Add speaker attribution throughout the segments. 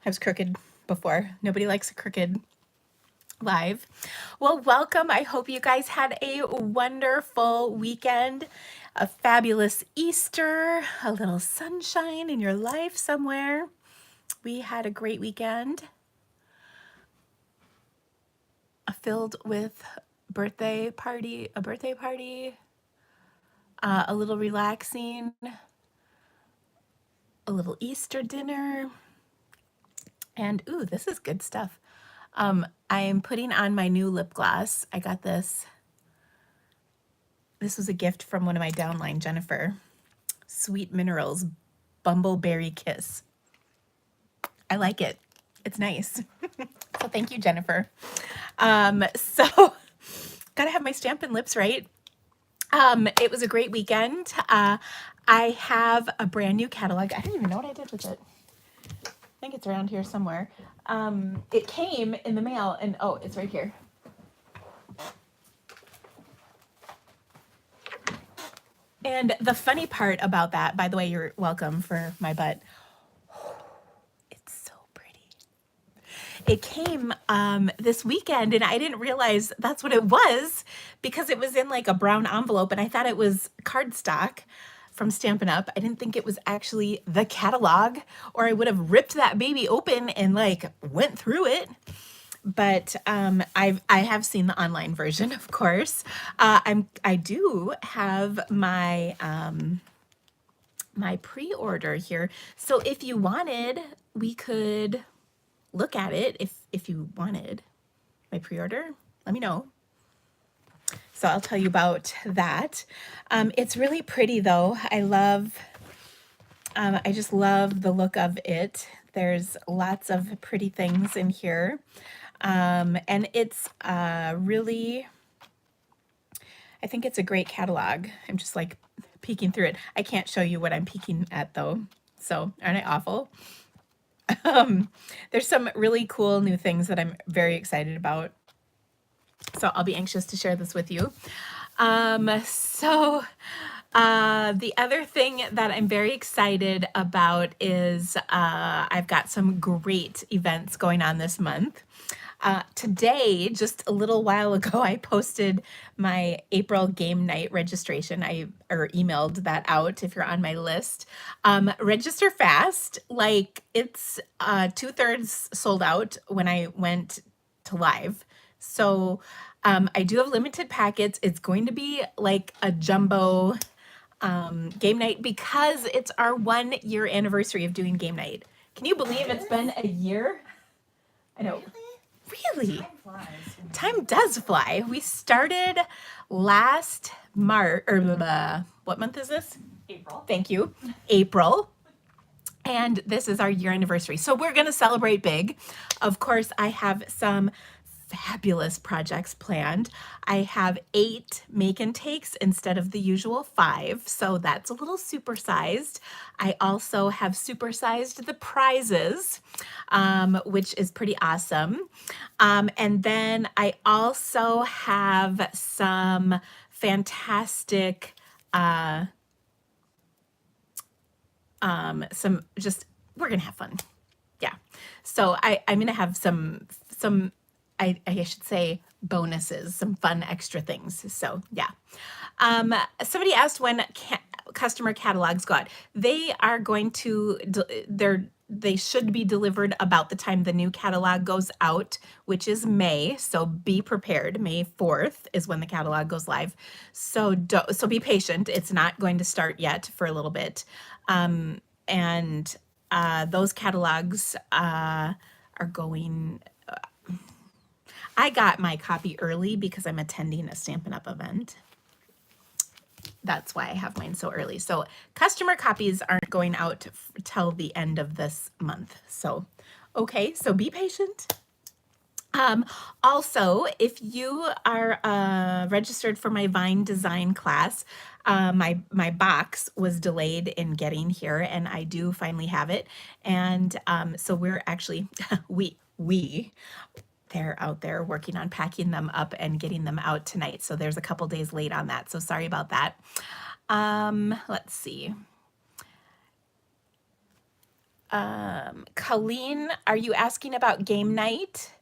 Speaker 1: I was crooked before. Nobody likes a crooked live. Well, welcome. I hope you guys had a wonderful weekend, a fabulous Easter, a little sunshine in your life somewhere. We had a great weekend filled with a birthday party, a little relaxing, a little Easter dinner, and ooh, this is good stuff. I'm putting on my new lip gloss. I got this. This was a gift from one of my downline, Jennifer. Sweet Minerals Bumbleberry Kiss. I like it. It's nice. So thank you, Jennifer. So gotta have my Stampin' Lips right. It was a great weekend. I have a brand new catalog. I don't even know what I did with it. I think it's around here somewhere. It came in the mail and oh, it's right here. And the funny part about that, by the way, you're welcome for my butt. It's so pretty. It came this weekend and I didn't realize that's what it was because it was in like a brown envelope and I thought it was cardstock from Stampin' Up. I didn't think it was actually the catalog or I would have ripped that baby open and like went through it. But I have seen the online version, of course. I do have my my pre-order here. So if you wanted, we could look at it. If you wanted my pre-order, let me know. So I'll tell you about that. It's really pretty though. I just love the look of it. There's lots of pretty things in here. And it's really, I think it's a great catalog. I'm just like peeking through it. I can't show you what I'm peeking at though. So aren't I awful? There's some really cool new things that I'm very excited about. So I'll be anxious to share this with you. The other thing that I'm very excited about is I've got some great events going on this month. Today, just a little while ago, I posted my April game night registration. I emailed that out if you're on my list. Register fast. Like it's 2/3 sold out when I went to live. So I do have limited packets. It's going to be like a jumbo game night because it's our 1-year anniversary of doing game night. Can you believe it's been a year? I know. Really? Time flies. Time does fly. We started last March, or what month is this? April. Thank you. April. And this is our year anniversary. So we're going to celebrate big. Of course, I have some fabulous projects planned. I have 8 make and takes instead of the usual 5, so that's a little supersized. I also have supersized the prizes, which is pretty awesome. And then I also have some fantastic, we're gonna have fun. Yeah. So I'm gonna have some I should say bonuses, some fun extra things. So yeah. Somebody asked when customer catalogs go out. They are going to, they should be delivered about the time the new catalog goes out, which is May. So be prepared. May 4th is when the catalog goes live. So be patient. It's not going to start yet for a little bit. Those catalogs are going. I got my copy early because I'm attending a Stampin' Up! Event. That's why I have mine so early. So customer copies aren't going out till the end of this month. So, okay, so be patient. Also, if you are registered for my Vine design class, my box was delayed in getting here and I do finally have it. And so we're actually, they're out there working on packing them up and getting them out tonight. So there's a couple days late on that. So sorry about that. Let's see. Colleen, are you asking about game night?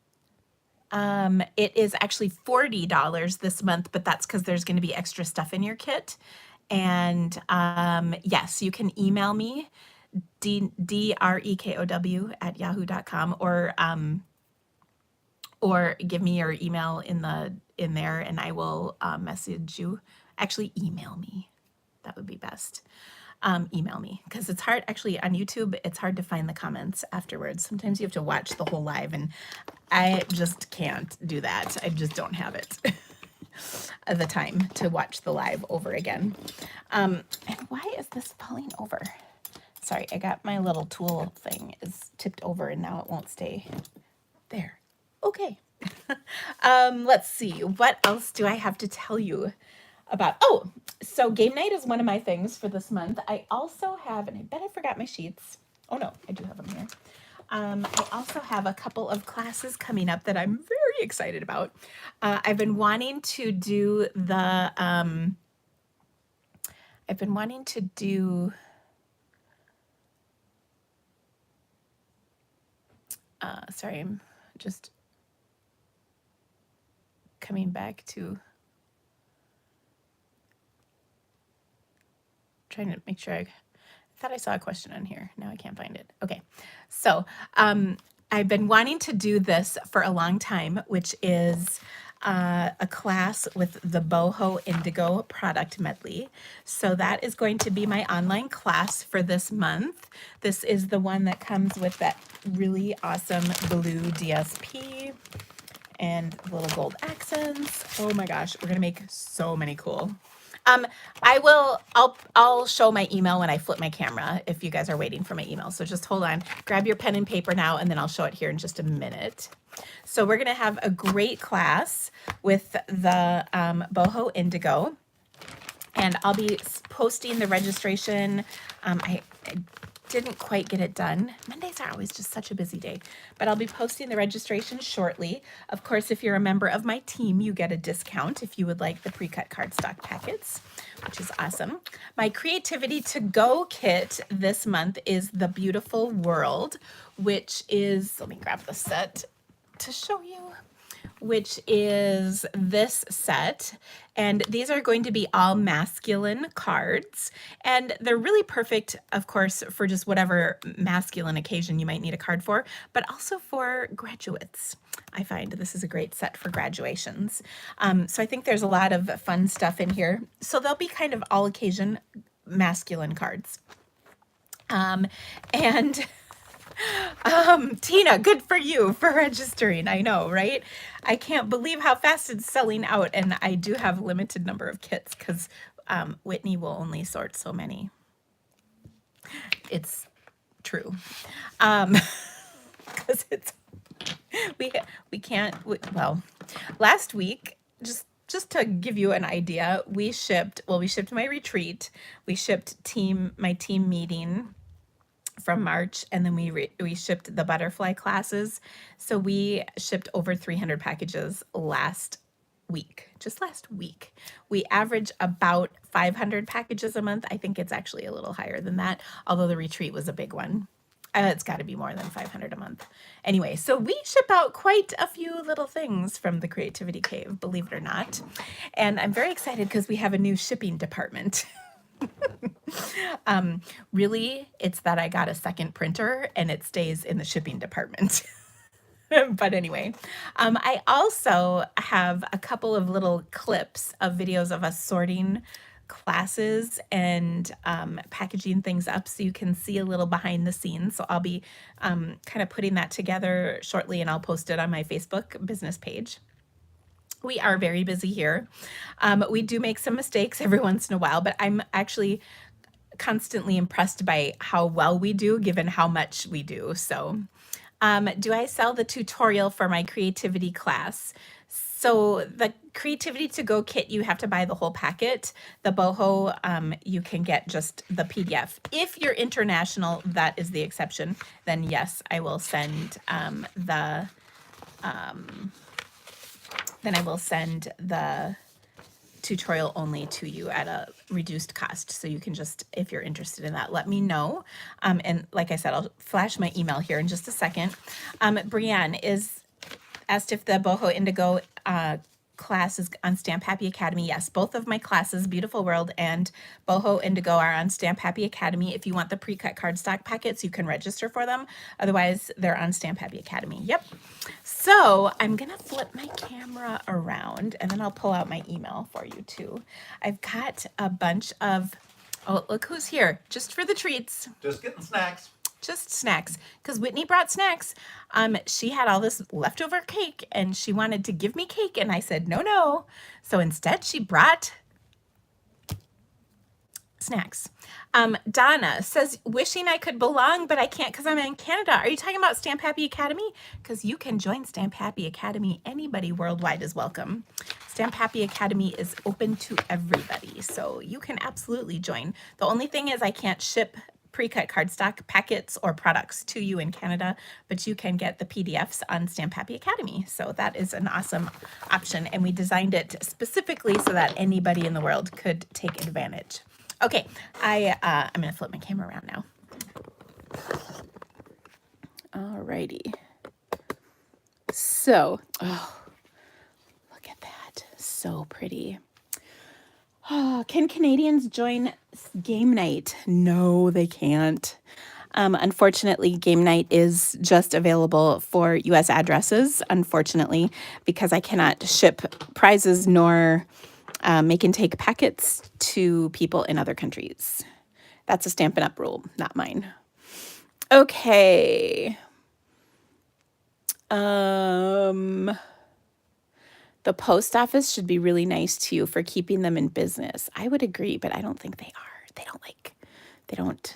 Speaker 1: It is actually $40 this month, but that's because there's going to be extra stuff in your kit. And yes, you can email me, drekow@yahoo.com, or give me your email in there, and I will message you. Actually, email me. That would be best. Email me, because it's hard, actually on YouTube, it's hard to find the comments afterwards. Sometimes you have to watch the whole live, and I just can't do that. I just don't have it the time to watch the live over again. And why is this falling over? Sorry, I got my little tool thing is tipped over and now it won't stay there. Okay. Let's see, what else do I have to tell you about? Oh, so game night is one of my things for this month. I also have, and I bet I forgot my sheets. Oh no, I do have them here. I also have a couple of classes coming up that I'm very excited about. I've been wanting to do the, sorry, I'm just coming back to trying to make sure I thought I saw a question on here. Now I can't find it. Okay. So I've been wanting to do this for a long time, which is a class with the Boho Indigo product medley. So that is going to be my online class for this month. This is the one that comes with that really awesome blue DSP and the little gold accents. Oh my gosh, we're gonna make so many cool. I'll show my email when I flip my camera if you guys are waiting for my email. So just hold on, grab your pen and paper now, and then I'll show it here in just a minute. So we're gonna have a great class with the Boho Indigo, and I'll be posting the registration. I didn't quite get it done. Mondays are always just such a busy day, but I'll be posting the registration shortly. Of course, if you're a member of my team, you get a discount if you would like the pre-cut cardstock packets, which is awesome. My Creativity to Go kit this month is The Beautiful World, which is, let me grab the set to show you, which is this set. And these are going to be all masculine cards. And they're really perfect, of course, for just whatever masculine occasion you might need a card for, but also for graduates. I find this is a great set for graduations. So I think there's a lot of fun stuff in here. So they'll be kind of all occasion masculine cards. Tina, good for you for registering. I know, right? I can't believe how fast it's selling out, and I do have a limited number of kits because Whitney will only sort so many. It's true. Because it's we can't. Well, last week, just to give you an idea, we shipped my retreat, we shipped my team meeting from March, and then we shipped the butterfly classes. So we shipped over 300 packages just last week. We average about 500 packages a month. I think it's actually a little higher than that, although the retreat was a big one. It's got to be more than 500 a month. Anyway, so we ship out quite a few little things from the Creativity Cave, believe it or not. And I'm very excited because we have a new shipping department. Really, it's that I got a second printer and it stays in the shipping department. But anyway, I also have a couple of little clips of videos of us sorting classes and packaging things up so you can see a little behind the scenes. So I'll be kind of putting that together shortly, and I'll post it on my Facebook business page. We are very busy here. We do make some mistakes every once in a while, but I'm actually constantly impressed by how well we do given how much we do. So do I sell the tutorial for my creativity class? So the Creativity to Go kit, you have to buy the whole packet. The Boho, you can get just the PDF. If you're international, that is the exception. Then yes, I will send the tutorial only to you at a reduced cost. So you can just, if you're interested in that, let me know. And like I said, I'll flash my email here in just a second. Brianne is asked if the Boho Indigo class is on Stamp Happy Academy. Yes, both of my classes, Beautiful World and Boho Indigo, are on Stamp Happy Academy. If you want the pre-cut cardstock packets, you can register for them. Otherwise, they're on Stamp Happy Academy. Yep. So I'm going to flip my camera around and then I'll pull out my email for you too. I've got a bunch of, oh, look who's here, just for the treats.
Speaker 2: Just getting snacks.
Speaker 1: Just snacks, because Whitney brought snacks. She had all this leftover cake and she wanted to give me cake and I said no. So instead she brought snacks. Donna says, wishing I could belong, but I can't because I'm in Canada. Are you talking about Stamp Happy Academy? Because you can join Stamp Happy Academy. Anybody worldwide is welcome. Stamp Happy Academy is open to everybody, so you can absolutely join. The only thing is I can't ship pre-cut cardstock packets or products to you in Canada, but you can get the PDFs on Stamp Happy Academy. So that is an awesome option. And we designed it specifically so that anybody in the world could take advantage. Okay, I'm gonna flip my camera around now. Alrighty. So, oh, look at that, so pretty. Oh, can Canadians join game night? No, they can't. Unfortunately, game night is just available for U.S. addresses, unfortunately, because I cannot ship prizes nor make and take packets to people in other countries. That's a Stampin' Up! Rule, not mine. Okay. The post office should be really nice to you for keeping them in business. I would agree, but I don't think they are.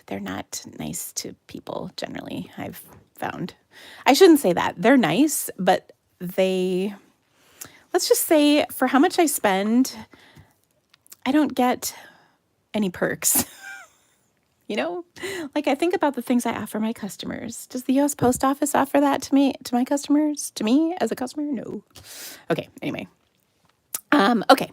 Speaker 1: They're not nice to people generally, I've found. I shouldn't say that. They're nice, but let's just say for how much I spend, I don't get any perks. You know, like I think about the things I offer my customers. Does the U.S. Post Office offer that to me, to my customers, to me as a customer? No. Okay. Anyway. Okay.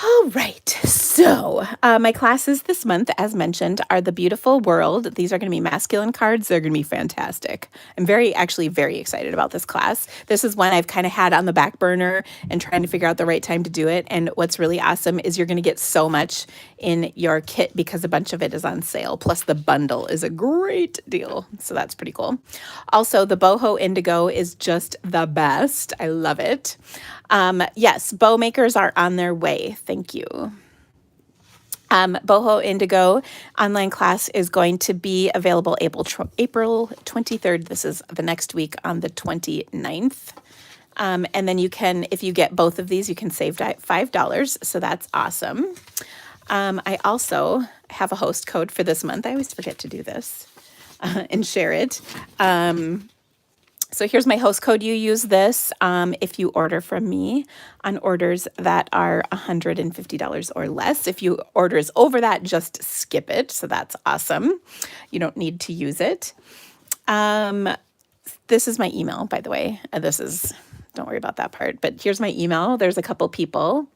Speaker 1: All right. So my classes this month, as mentioned, are the Beautiful World. These are going to be masculine cards. They're going to be fantastic. I'm actually very excited about this class. This is one I've kind of had on the back burner and trying to figure out the right time to do it. And what's really awesome is you're going to get so much in your kit because a bunch of it is on sale. Plus the bundle is a great deal. So that's pretty cool. Also, the Boho Indigo is just the best. I love it. Yes, bow makers are on their way. Thank you. Boho Indigo online class is going to be available April 23rd. This is the next week on the 29th. And then you can, if you get both of these, you can save $5. So that's awesome. I also have a host code for this month. I always forget to do this and share it. So here's my host code. You use this if you order from me on orders that are $150 or less. If you orders over that, just skip it. So that's awesome. You don't need to use it. This is my email, by the way. Don't worry about that part, but here's my email. There's a couple people.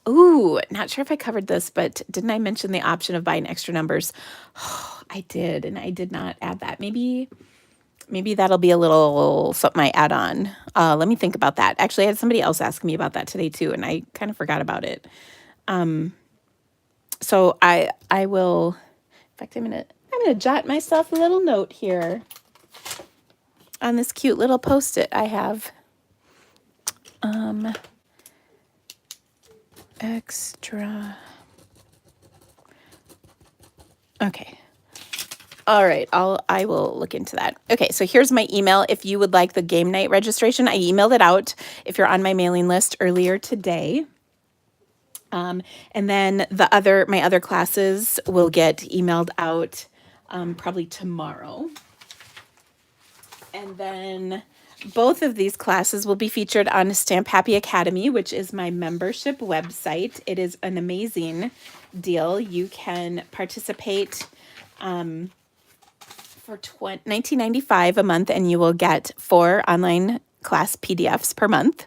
Speaker 1: Ooh, not sure if I covered this, but didn't I mention the option of buying extra numbers? Oh, I did, and I did not add that. Maybe that'll be a little something I add on. Let me think about that. Actually, I had somebody else ask me about that today too, and I kind of forgot about it. So I will, in fact, I'm gonna jot myself a little note here on this cute little Post-it I have. Extra. Okay. All right, I will look into that. Okay, so here's my email. If you would like the game night registration, I emailed it out if you're on my mailing list earlier today. And then my other classes will get emailed out probably tomorrow. And then both of these classes will be featured on Stamp Happy Academy, which is my membership website. It is an amazing deal. You can participate for $19.95 a month, and you will get 4 online class PDFs per month.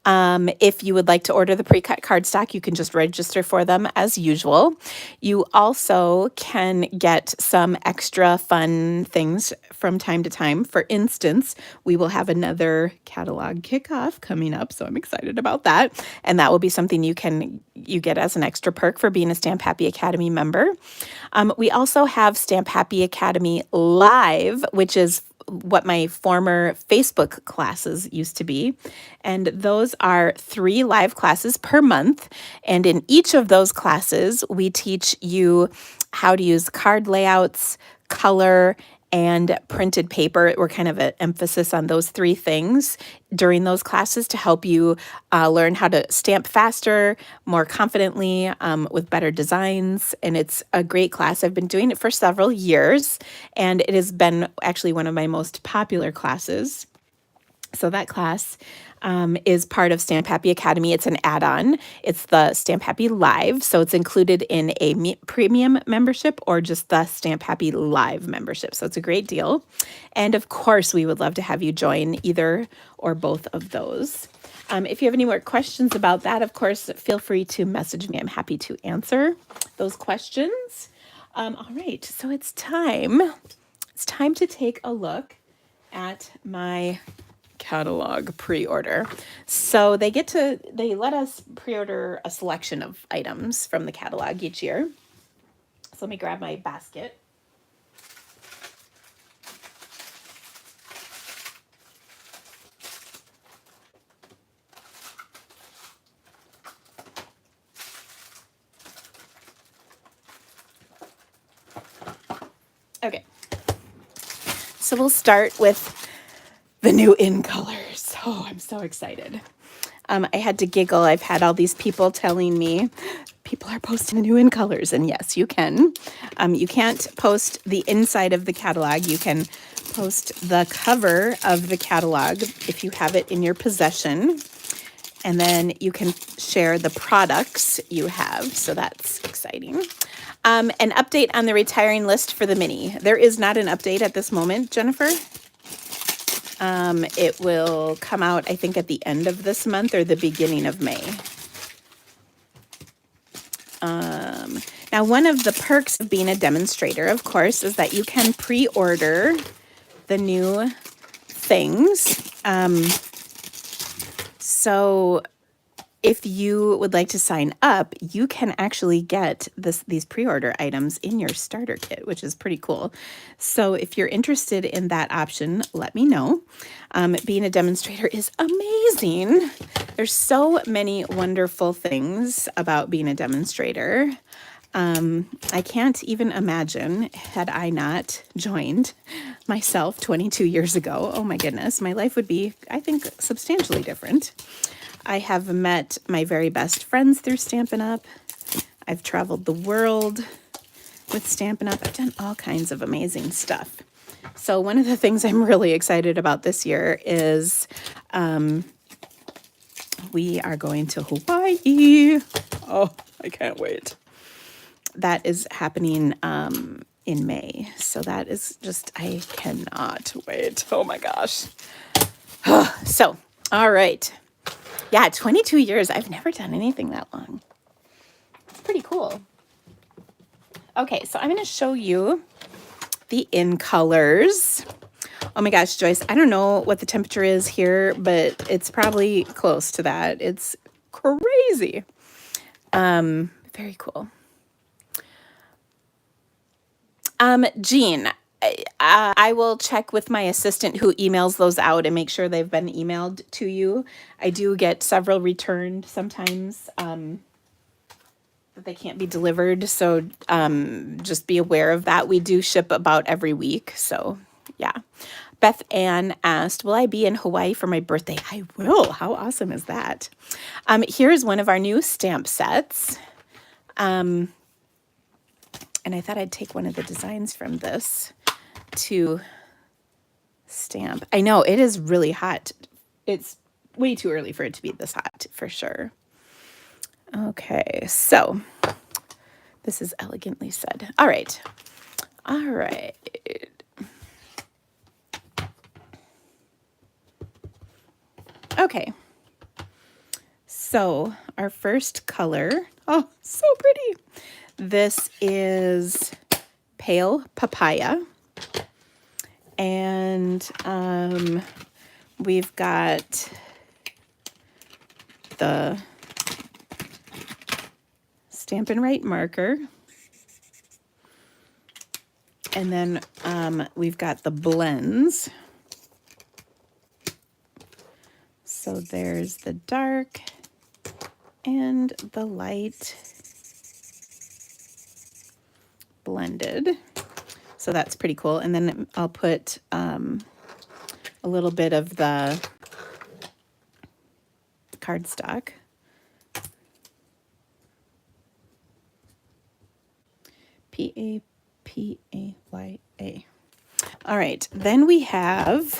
Speaker 1: If you would like to order the pre-cut cardstock, you can just register for them as usual. You also can get some extra fun things from time to time. For instance, we will have another catalog kickoff coming up, so I'm excited about that. And that will be something you get as an extra perk for being a Stamp Happy Academy member. We also have Stamp Happy Academy Live, which is what my former Facebook classes used to be. And those are 3 live classes per month. And in each of those classes, we teach you how to use card layouts, color, and printed paper. We're kind of an emphasis on those 3 things during those classes to help you learn how to stamp faster, more confidently, with better designs. And it's a great class. I've been doing it for several years, and it has been actually one of my most popular classes. So that class is part of Stamp Happy Academy. It's an add-on. It's the Stamp Happy Live. So it's included in a premium membership or just the Stamp Happy Live membership. So it's a great deal. And of course, we would love to have you join either or both of those. If you have any more questions about that, of course, feel free to message me. I'm happy to answer those questions. All right, so it's time. It's time to take a look at my catalog pre-order. So they let us pre-order a selection of items from the catalog each year. So let me grab my basket. Okay. So we'll start with the new in colors. Oh, I'm so excited. I had to giggle. I've had all these people telling me people are posting the new in colors, and yes, you can. You can't post the inside of the catalog. You can post the cover of the catalog if you have it in your possession, and then you can share the products you have. So that's exciting. An update on the retiring list for the mini. There is not an update at this moment, Jennifer. It will come out, I think, at the end of this month or the beginning of May. Now, one of the perks of being a demonstrator, of course, is that you can pre-order the new things. So if you would like to sign up, you can actually get these pre-order items in your starter kit, which is pretty cool. So if you're interested in that option, let me know. Being a demonstrator is amazing. There's so many wonderful things about being a demonstrator. I can't even imagine had I not joined myself 22 years ago. Oh my goodness, my life would be, I think, substantially different. I have met my very best friends through Stampin' Up. I've traveled the world with Stampin' Up. I've done all kinds of amazing stuff. So one of the things I'm really excited about this year is we are going to Hawaii. Oh, I can't wait. That is happening in May. So that is just, I cannot wait. Oh my gosh. So, all right. Yeah, 22 years. I've never done anything that long. It's pretty cool. Okay, so I'm going to show you the in colors. Oh my gosh, Joyce, I don't know what the temperature is here, but it's probably close to that. It's crazy. Very cool. Jean, I will check with my assistant who emails those out and make sure they've been emailed to you. I do get several returned sometimes that they can't be delivered. So just be aware of that. We do ship about every week. So yeah. Beth Ann asked, will I be in Hawaii for my birthday? I will. How awesome is that? Here's one of our new stamp sets. And I thought I'd take one of the designs from this to stamp. I know it is really hot. It's way too early for it to be this hot, for sure. Okay, so this is elegantly said. All right. All right. Okay. So our first color, oh, so pretty. This is Pale Papaya. And we've got the Stampin' Write marker. And then we've got the blends. So there's the dark and the light blended. So that's pretty cool. And then I'll put a little bit of the cardstock. Papaya. All right, then we have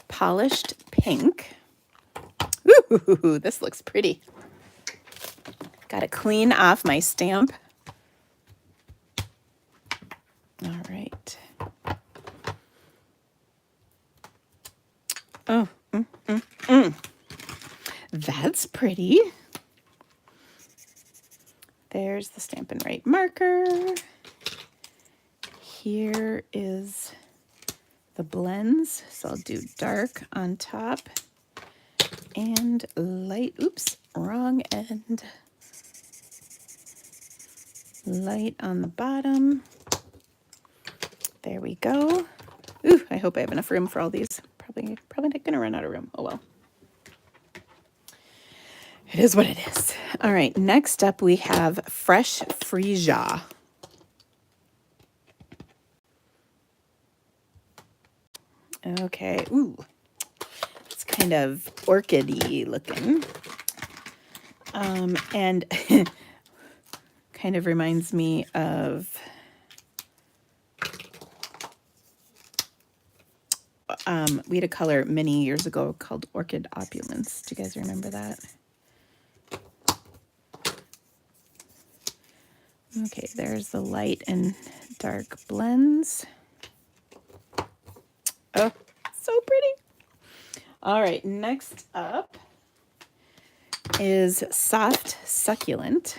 Speaker 1: polished pink. Ooh, this looks pretty. Got to clean off my stamp. All right. Oh, that's pretty. There's the Stampin' Write marker. Here is the blends. So I'll do dark on top and light, oops, wrong end. Light on the bottom. There we go. Ooh, I hope I have enough room for all these. Probably not gonna run out of room. Oh well. It is what it is. All right, next up we have Fresh Freesia. Okay, ooh, it's kind of orchid-y looking. And kind of reminds me of we had a color many years ago called Orchid Opulence. Do you guys remember that? Okay, there's the light and dark blends. Oh, so pretty. All right, next up is Soft Succulent.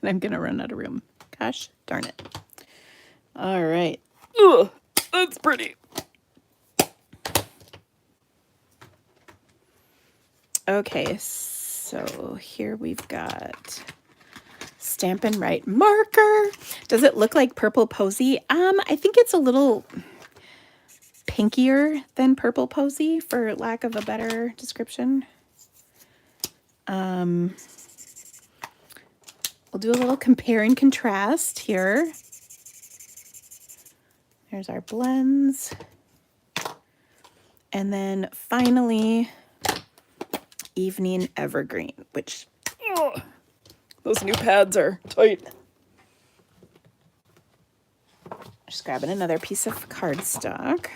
Speaker 1: And I'm gonna run out of room. Gosh darn it. All right. Ugh, that's pretty. Okay, so here we've got Stampin' Write marker. Does it look like Purple Posy? I think it's a little pinkier than Purple Posy, for lack of a better description. We'll do a little compare and contrast here. There's our blends. And then finally, Evening Evergreen, which, oh, those new pads are tight. Just grabbing another piece of cardstock.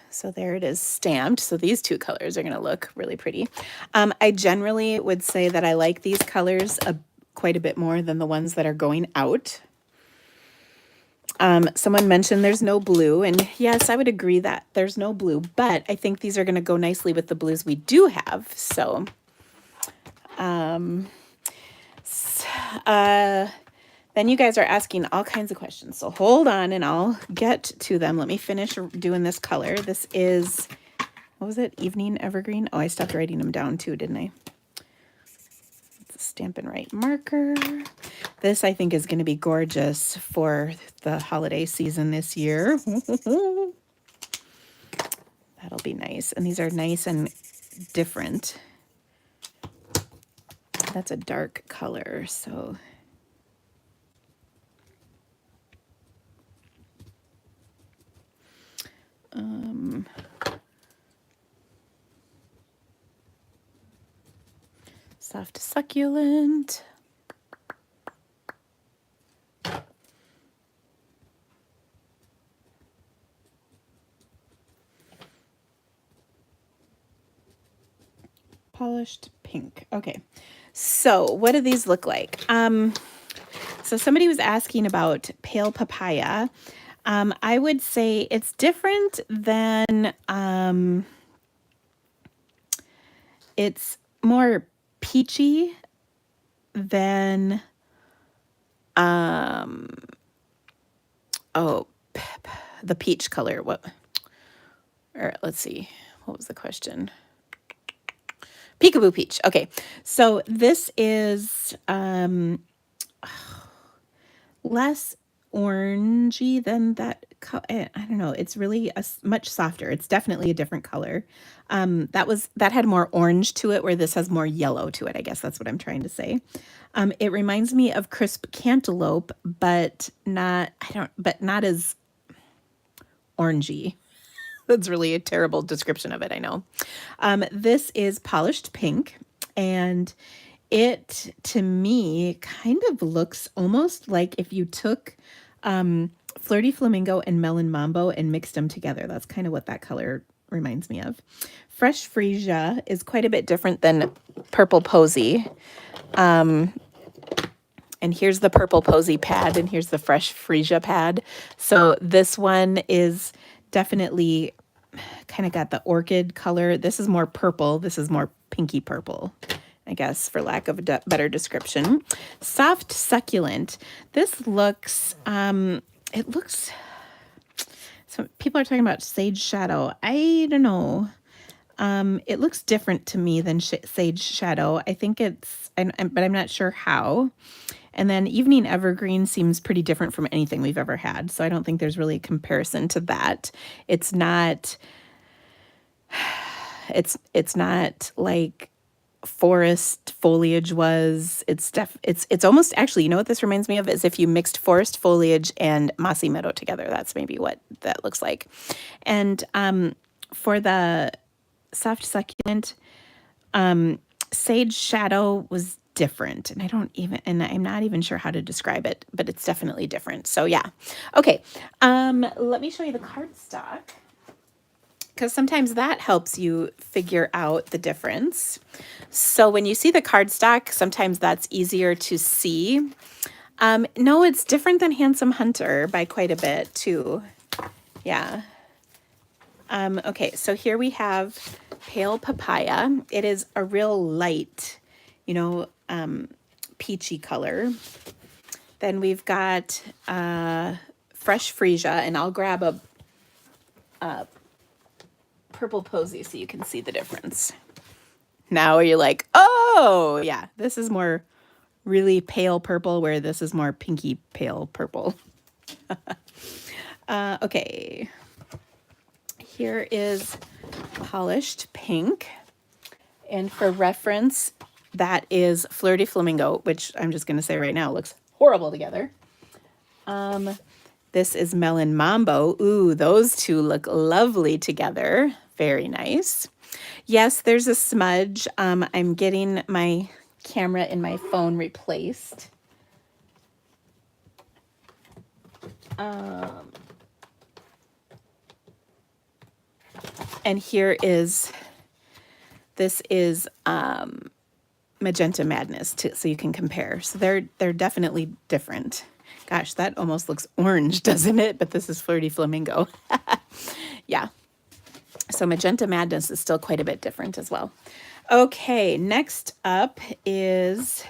Speaker 1: So there it is stamped. So these two colors are going to look really pretty. I generally would say that I like these colors quite a bit more than the ones that are going out. Someone mentioned there's no blue, and yes, I would agree that there's no blue, but I think these are going to go nicely with the blues we do have. So, then you guys are asking all kinds of questions. So hold on and I'll get to them. Let me finish doing this color. This is, what was it? Evening Evergreen. Oh, I stopped writing them down too, didn't I? It's a Stampin' Write marker. This I think is going to be gorgeous for the holiday season this year. That'll be nice. And these are nice and different. That's a dark color, so Soft Succulent. Polished pink. Okay, so what do these look like? This so somebody was asking about Pale Papaya. I would say it's different than, it's more peachy than, oh, the peach color. What? Or let's see. What was the question? Peekaboo Peach. Okay, so this is less orangey than that. I don't know. It's really much softer. It's definitely a different color. That had more orange to it, where this has more yellow to it. I guess that's what I'm trying to say. It reminds me of crisp cantaloupe, but not as orangey. That's really a terrible description of it, I know. This is polished pink, and it, to me, kind of looks almost like if you took Flirty Flamingo and Melon Mambo and mixed them together. That's kind of what that color reminds me of. Fresh Freesia is quite a bit different than Purple Posy. And here's the Purple Posy pad, and here's the Fresh Freesia pad. So this one is definitely kind of got the orchid color. This is more purple. This is more pinky purple, I guess, for lack of a better description. Soft Succulent. This looks, it looks, so people are talking about Sage Shadow. I don't know. It looks different to me than Sage Shadow. I think it's, but I'm not sure how. And then Evening Evergreen seems pretty different from anything we've ever had. So I don't think there's really a comparison to that. It's not, it's not like forest foliage was. It's almost, actually, you know what this reminds me of is if you mixed forest foliage and mossy meadow together. That's maybe what that looks like. And for the Soft Succulent, Sage Shadow was different, and I'm not even sure how to describe it, but it's definitely different. So yeah. Okay. Let me show you the cardstock, because sometimes that helps you figure out the difference. So when you see the cardstock, sometimes that's easier to see. No, it's different than Handsome Hunter by quite a bit too. Yeah. Okay, so here we have Pale Papaya. It is a real light, peachy color. Then we've got Fresh Freesia, and I'll grab a Purple Posy so you can see the difference. Now you're like, oh, yeah, this is more really pale purple, where this is more pinky pale purple. Okay. Here is Polished Pink. And for reference, that is Flirty Flamingo, which I'm just going to say right now looks horrible together. This is Melon Mambo. Ooh, those two look lovely together. Very nice. Yes, there's a smudge. I'm getting my camera in my phone replaced. And here is, this is Magenta Madness, too, so you can compare. So they're definitely different. Gosh, that almost looks orange, doesn't it? But this is Flirty Flamingo. Yeah. So Magenta Madness is still quite a bit different as well. Okay, next up is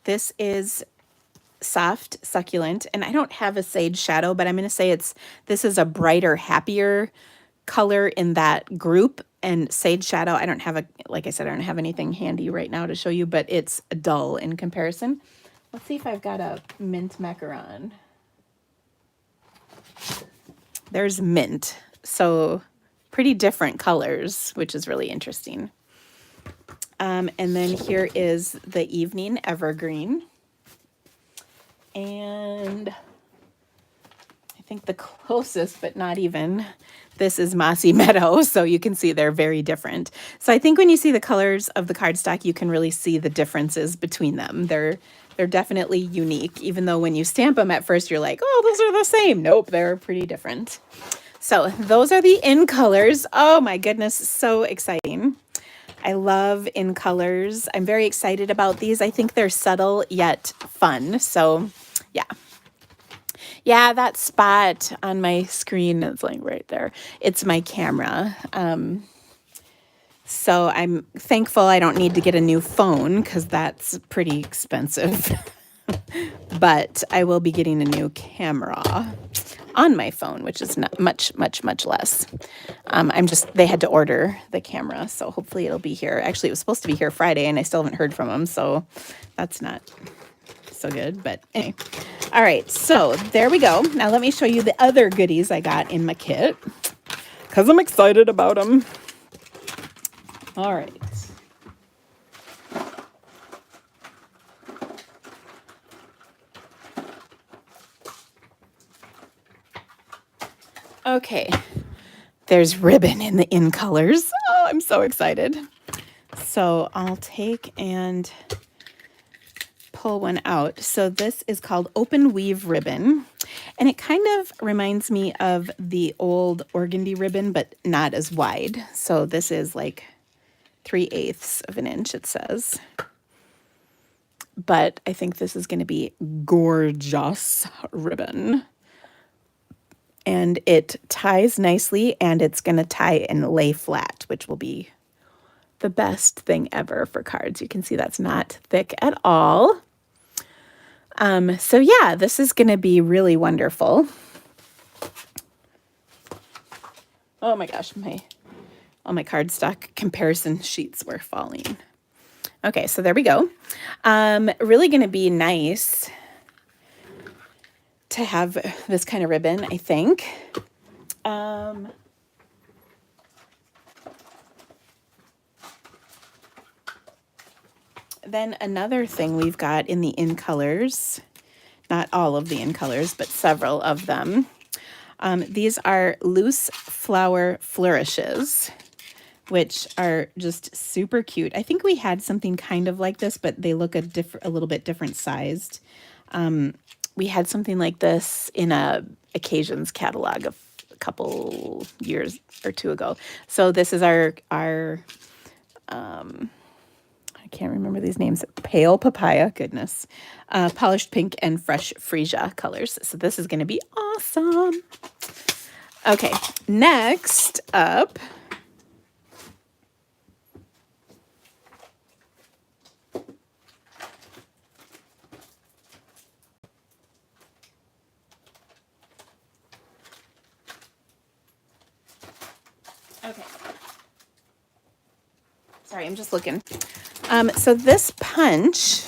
Speaker 1: this is Soft Succulent, and I don't have a Sage Shadow, but I'm going to say this is a brighter, happier color in that group. And Sage Shadow, I don't have like I said, I don't have anything handy right now to show you, but it's dull in comparison. Let's see if I've got a mint macaron. There's mint, so pretty different colors, which is really interesting. And then here is the Evening Evergreen. And I think the closest, but not even, this is Mossy Meadow, so you can see they're very different. So I think when you see the colors of the cardstock, you can really see the differences between them. They're definitely unique, even though when you stamp them at first, you're like, oh, those are the same. Nope, they're pretty different. So those are the in colors. Oh my goodness, so exciting. I love in colors. I'm very excited about these. I think they're subtle yet fun. So yeah. Yeah, that spot on my screen is like right there. It's my camera. So I'm thankful I don't need to get a new phone because that's pretty expensive. But I will be getting a new camera on my phone, which is not much less. They had to order the camera, so hopefully it'll be here. Actually, it was supposed to be here Friday, and I still haven't heard from them, so that's not so good. But anyway, all right, so there we go. Now let me show you the other goodies I got in my kit, because I'm excited about them. All right. Okay, there's ribbon in the in colors. Oh, I'm so excited. So I'll take and pull one out. So this is called Open Weave Ribbon, and it kind of reminds me of the old organdy ribbon, but not as wide. So this is like 3/8 of an inch, it says. But I think this is going to be gorgeous ribbon. And it ties nicely, and it's going to tie and lay flat, which will be the best thing ever for cards. You can see that's not thick at all. So yeah, this is going to be really wonderful. Oh my gosh, all my cardstock comparison sheets were falling. Okay, so there we go. Really going to be nice to have this kind of ribbon, I think. Then another thing we've got in the in colors, not all of the in colors, but several of them. These are loose flower flourishes, which are just super cute. I think we had something kind of like this, but they look a little bit different sized. We had something like this in a occasions catalog of a couple years or two ago. So this is our I can't remember these names. Pale Papaya, goodness. Polished pink and fresh Freesia colors. So this is going to be awesome. Okay, next up. Okay. Sorry, I'm just looking. So this punch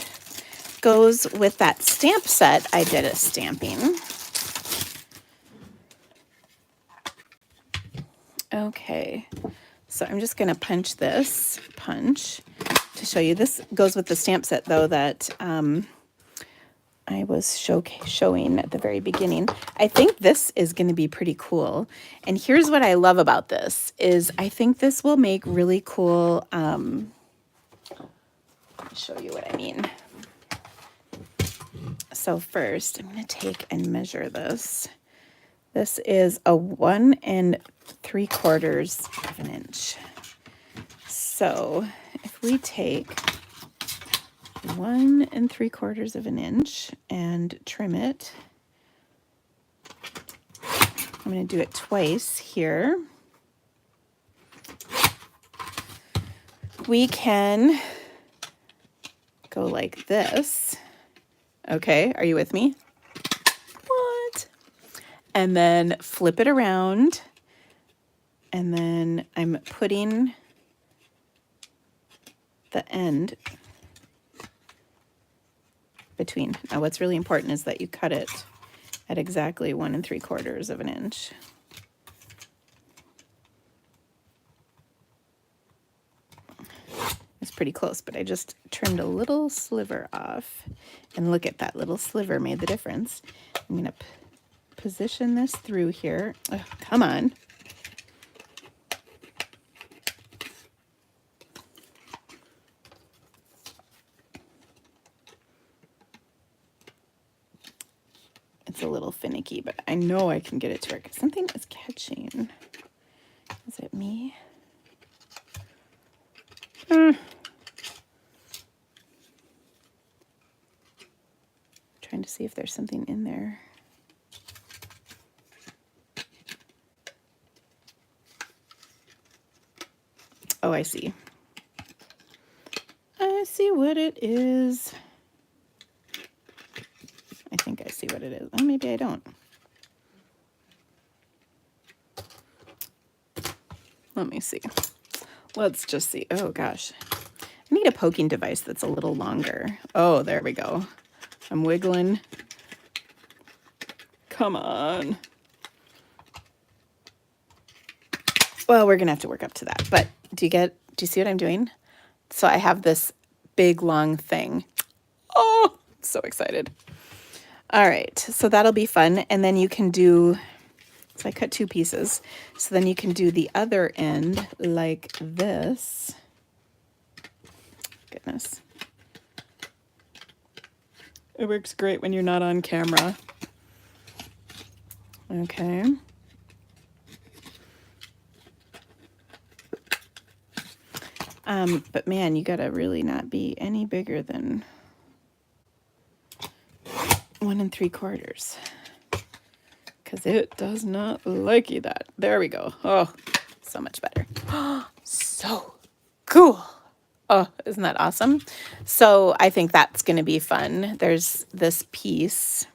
Speaker 1: goes with that stamp set I did a stamping. Okay, so I'm just going to punch this punch to show you. This goes with the stamp set, though, that I was showing at the very beginning. I think this is going to be pretty cool. And here's what I love about this is I think this will make really cool. Let me show you what I mean. So first, I'm going to take and measure this. This is a 1 3/4 of an inch. So if we take 1 3/4 of an inch and trim it, I'm going to do it twice here. We can go like this. Okay, are you with me? What? And then flip it around. And then I'm putting the end between. Now what's really important is that you cut it at exactly 1 3/4 of an inch. It's pretty close, but I just trimmed a little sliver off. And look at that little sliver made the difference. I'm going to position this through here. Oh, come on. It's a little finicky, but I know I can get it to work. Something is catching. Is it me?
Speaker 2: Trying to see if there's something in there. Oh, I see. I see what it is. I think I see what it is. Oh, maybe I don't. Let me see. Let's just see. Oh, gosh. I need a poking device that's a little longer. Oh, there we go. I'm wiggling. Come on. Well, we're going to have to work up to that. But do you see what I'm doing? So I have this big, long thing. Oh, I'm so excited. All right, so that'll be fun. And then you can do, so I cut 2 pieces. So then you can do the other end like this. Goodness. It works great when you're not on camera. Okay. But man, you gotta really not be any bigger than 1 3/4. Because it does not like you that. There we go. Oh, so much better. So cool. Oh, isn't that awesome? So I think that's going to be fun. There's this piece,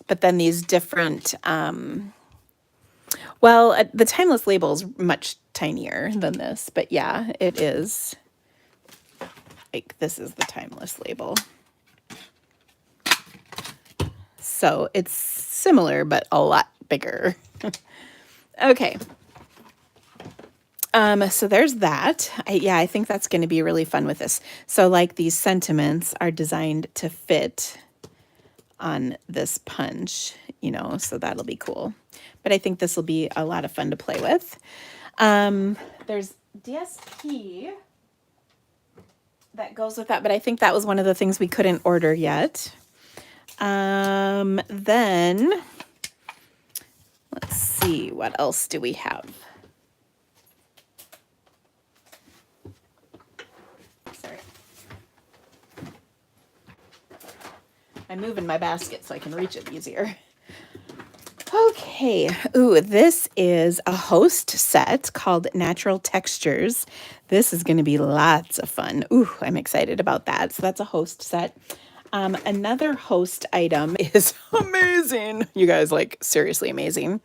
Speaker 2: but then these different, well, the timeless label is much tinier than this, but yeah, it is. Like, this is the timeless label. So it's similar, but a lot bigger. Okay. So there's that. I think that's going to be really fun with this. So like these sentiments are designed to fit on this punch, you know, so that'll be cool. But I think this will be a lot of fun to play with. There's DSP that goes with that, but I think that was one of the things we couldn't order yet. Then let's see, what else do we have? Sorry. I'm moving my basket so I can reach it easier. Okay, ooh, this is a host set called Natural Textures. This is going to be lots of fun. Ooh, I'm excited about that. So that's a host set. Another host item is amazing. You guys, like, seriously amazing.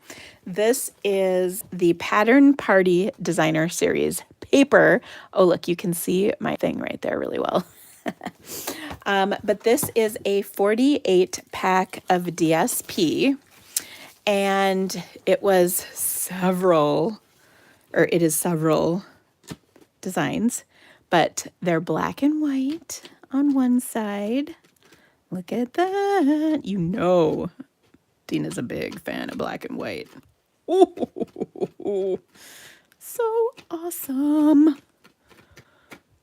Speaker 2: This is the Pattern Party Designer Series paper. Oh, look, you can see my thing right there really well. But this is a 48 pack of DSP. And it was several designs, but they're black and white on one side. Look at that. You know, Dina's a big fan of black and white. Ooh, so awesome.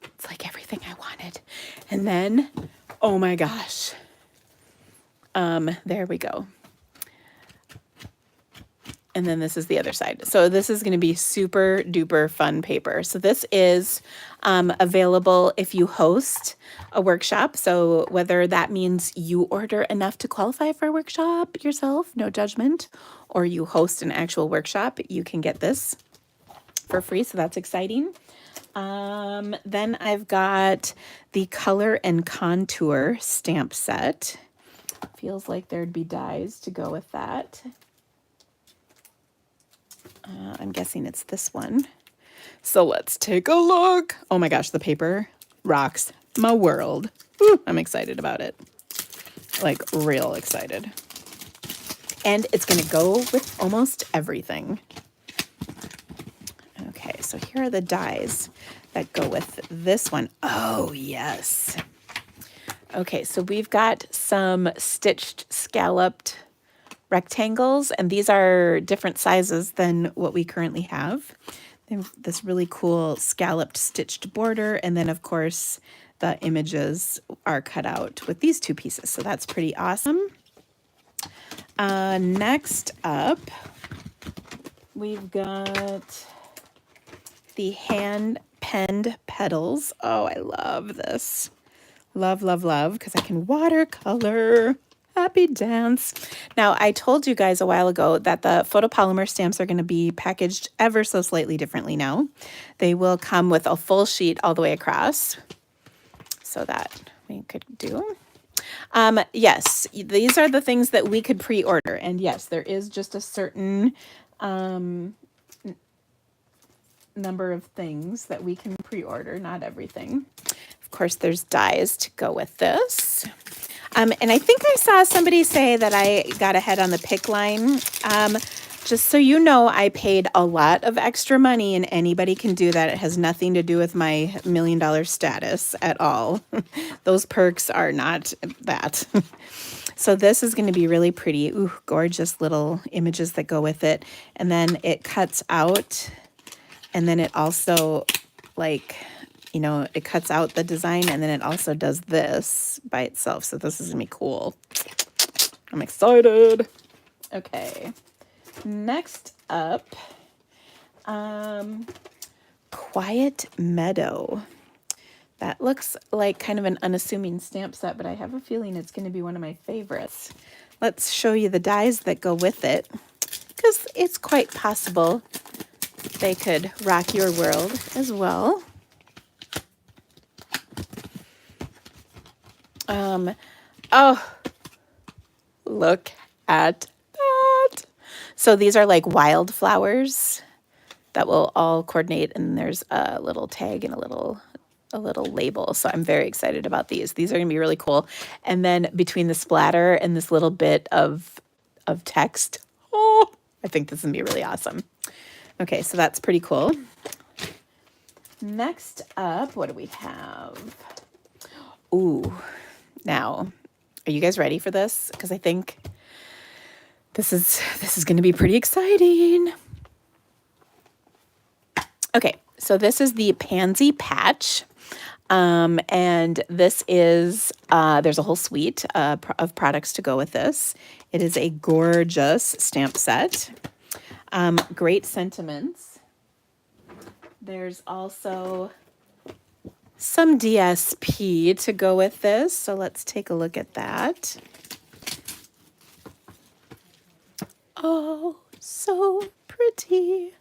Speaker 2: It's like everything I wanted. And then, oh my gosh. There we go. And then this is the other side. So this is going to be super duper fun paper. So this is available if you host a workshop. So whether that means you order enough to qualify for a workshop yourself, no judgment, or you host an actual workshop, you can get this for free. So that's exciting. Then I've got the Color and Contour stamp set. Feels like there'd be dies to go with that. I'm guessing it's this one. So let's take a look. Oh my gosh, the paper rocks my world. Ooh, I'm excited about it. Like, real excited. And it's going to go with almost everything. Okay, so here are the dies that go with this one. Oh, yes. Okay, so we've got some stitched scalloped rectangles, and these are different sizes than what we currently have. They have this really cool scalloped stitched border, and then of course the images are cut out with these 2 pieces, so that's pretty awesome. Next up, we've got the hand penned petals. Oh, I love this. Love, love, love, because I can watercolor. Happy dance. Now, I told you guys a while ago that the photopolymer stamps are going to be packaged ever so slightly differently now. They will come with a full sheet all the way across. So that we could do. Yes, these are the things that we could pre-order. And yes, there is just a certain number of things that we can pre-order, not everything. Of course, there's dies to go with this. And I think I saw somebody say that I got ahead on the pick line. Just so you know, I paid a lot of extra money, and anybody can do that. It has nothing to do with my $1 million status at all. Those perks are not that. So this is going to be really pretty. Ooh, gorgeous little images that go with it. And then it cuts out, and then it also, like, you know, it cuts out the design, and then it also does this by itself. So this is going to be cool. I'm excited. Okay. Next up, Quiet Meadow. That looks like kind of an unassuming stamp set, but I have a feeling it's going to be one of my favorites. Let's show you the dies that go with it, because it's quite possible they could rock your world as well. Oh, look at that. So these are like wildflowers that will all coordinate, and there's a little tag and a little label. So I'm very excited about these. These are going to be really cool. And then between the splatter and this little bit of text, oh, I think this is going to be really awesome. Okay, so that's pretty cool. Next up, what do we have? Ooh, now, are you guys ready for this? Because I think this is going to be pretty exciting. Okay, so this is the Pansy Patch. And this is, there's a whole suite of products to go with this. It is a gorgeous stamp set. Great sentiments. There's also some DSP to go with this. So let's take a look at that. Oh, so pretty.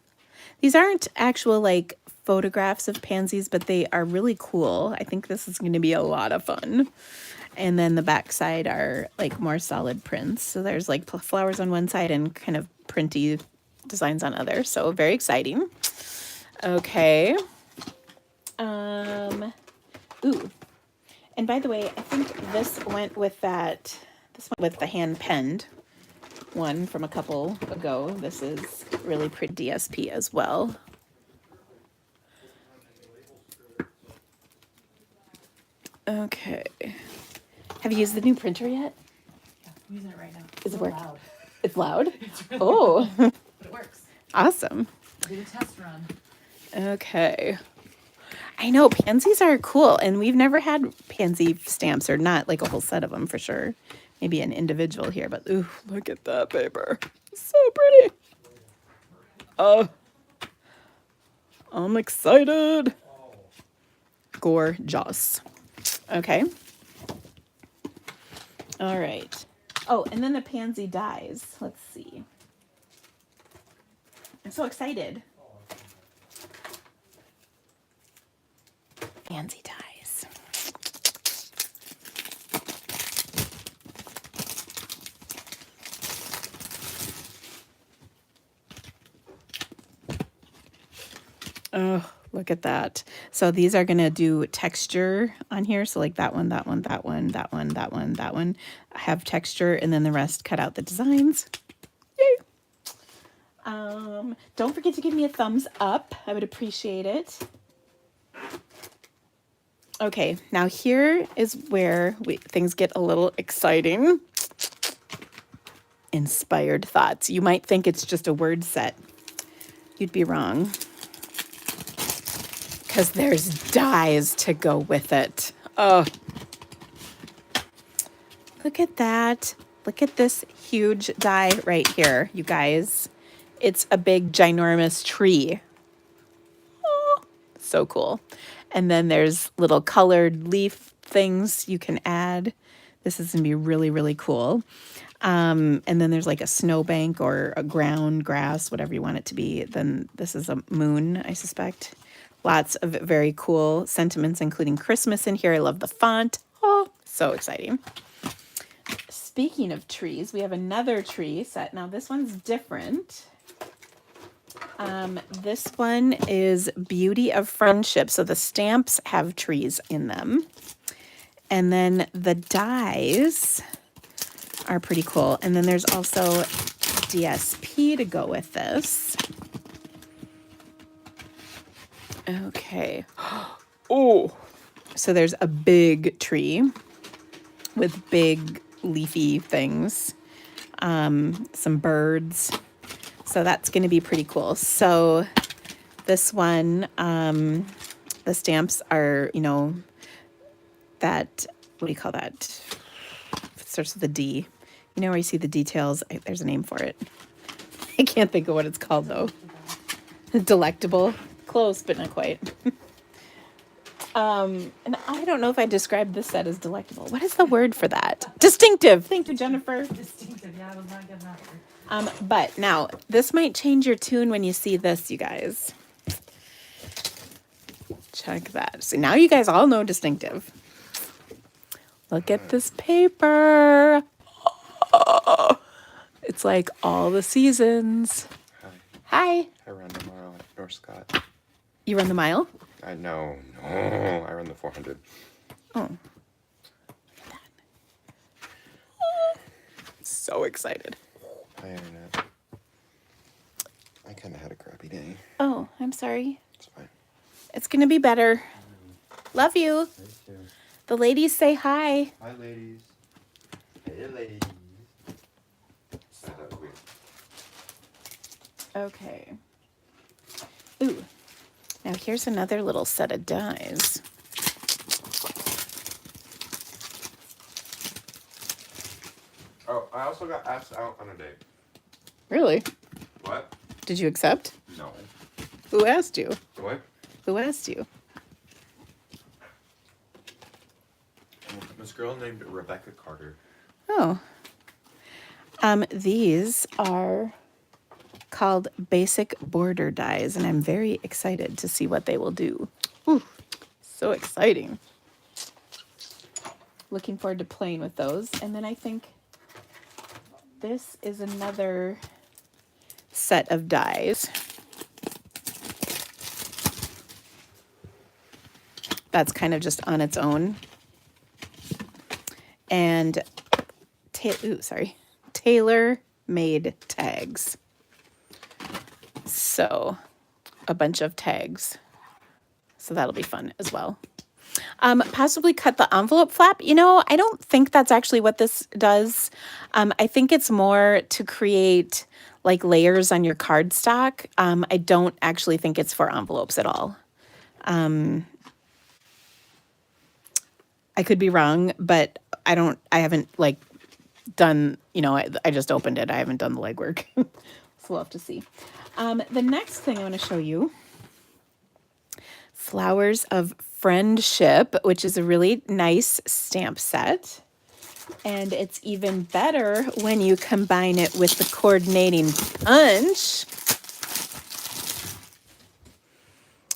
Speaker 2: These aren't actual like photographs of pansies, but they are really cool. I think this is going to be a lot of fun. And then the back side are like more solid prints. So there's like flowers on one side and kind of printy designs on other. So very exciting. Okay. Ooh. And by the way, I think this went with that. This went with the hand penned one from a couple ago. This is really pretty DSP as well. Okay. Have you used the new printer yet?
Speaker 3: Yeah, I'm using it right now.
Speaker 2: Is it working?
Speaker 3: Loud.
Speaker 2: It's loud?
Speaker 3: It's really
Speaker 2: Oh.
Speaker 3: loud, but it works.
Speaker 2: Awesome.
Speaker 3: I did a test run.
Speaker 2: Okay. I know pansies are cool, and we've never had pansy stamps, or not like a whole set of them for sure. Maybe an individual here, but ooh, look at that paper. So pretty. Oh, I'm excited. Gorgeous. Okay. All right. Oh, and then the pansy dies. Let's see. I'm so excited. Pansy dies. Oh, look at that. So these are going to do texture on here. So like that one, that one, that one, that one, that one, that one have texture, and then the rest cut out the designs. Yay. Don't forget to give me a thumbs up. I would appreciate it. Okay, now here is where things get a little exciting. Inspired thoughts. You might think it's just a word set. You'd be wrong. Because there's dies to go with it. Oh. Look at that. Look at this huge die right here, you guys. It's a big, ginormous tree. Oh, So cool. And then there's little colored leaf things you can add. This is going to be really, really cool. And then there's like a snowbank or a ground grass, whatever you want it to be. Then this is a moon, I suspect. Lots of very cool sentiments, including Christmas in here. I love the font. Oh, so exciting. Speaking of trees, we have another tree set. Now this one's different. This one is Beauty of Friendship. So the stamps have trees in them. And then the dies are pretty cool. And then there's also DSP to go with this. Okay. Oh, so there's a big tree with big leafy things, some birds. So that's going to be pretty cool. So this one, the stamps are, you know, that, what do you call that? It starts with a D. You know where you see the details? There's a name for it. I can't think of what it's called though. Delectable. Close, but not quite. And I don't know if I described this set as delectable. What is the word for that? Distinctive. Thank you, Jennifer.
Speaker 3: Distinctive. Yeah, I was not getting that word.
Speaker 2: But now, this might change your tune when you see this, you guys. Check that. So now you guys all know distinctive. Look at this paper. Oh, it's like all the seasons. Hi.
Speaker 4: I run the mile at North Scott.
Speaker 2: You run the mile?
Speaker 4: No, I run the 400.
Speaker 2: Oh. So excited.
Speaker 4: Hi, Internet. I kind of had a crappy day.
Speaker 2: Oh, I'm sorry.
Speaker 4: It's fine.
Speaker 2: It's going to be better. Love you. The ladies say hi.
Speaker 4: Hi, ladies. Hey, ladies. That was weird.
Speaker 2: Okay. Ooh. Now here's another little set of dies.
Speaker 4: Oh, I also got asked out on a date.
Speaker 2: Really?
Speaker 4: What?
Speaker 2: Did you accept?
Speaker 4: No.
Speaker 2: Who asked you?
Speaker 4: What?
Speaker 2: Who asked you?
Speaker 4: This girl named Rebecca Carter.
Speaker 2: Oh. These are called basic border dies, and I'm very excited to see what they will do. Ooh, so exciting. Looking forward to playing with those. And then I think this is another set of dies. That's kind of just on its own. And tailor-made tags. So a bunch of tags. So that'll be fun as well. Possibly cut the envelope flap. You know, I don't think that's actually what this does. I think it's more to create like layers on your cardstock. I don't actually think it's for envelopes at all. I could be wrong, but I haven't like done, you know, I just opened it. I haven't done the legwork. So we'll have to see. The next thing I want to show you, Flowers of Friendship, which is a really nice stamp set. And it's even better when you combine it with the coordinating punch.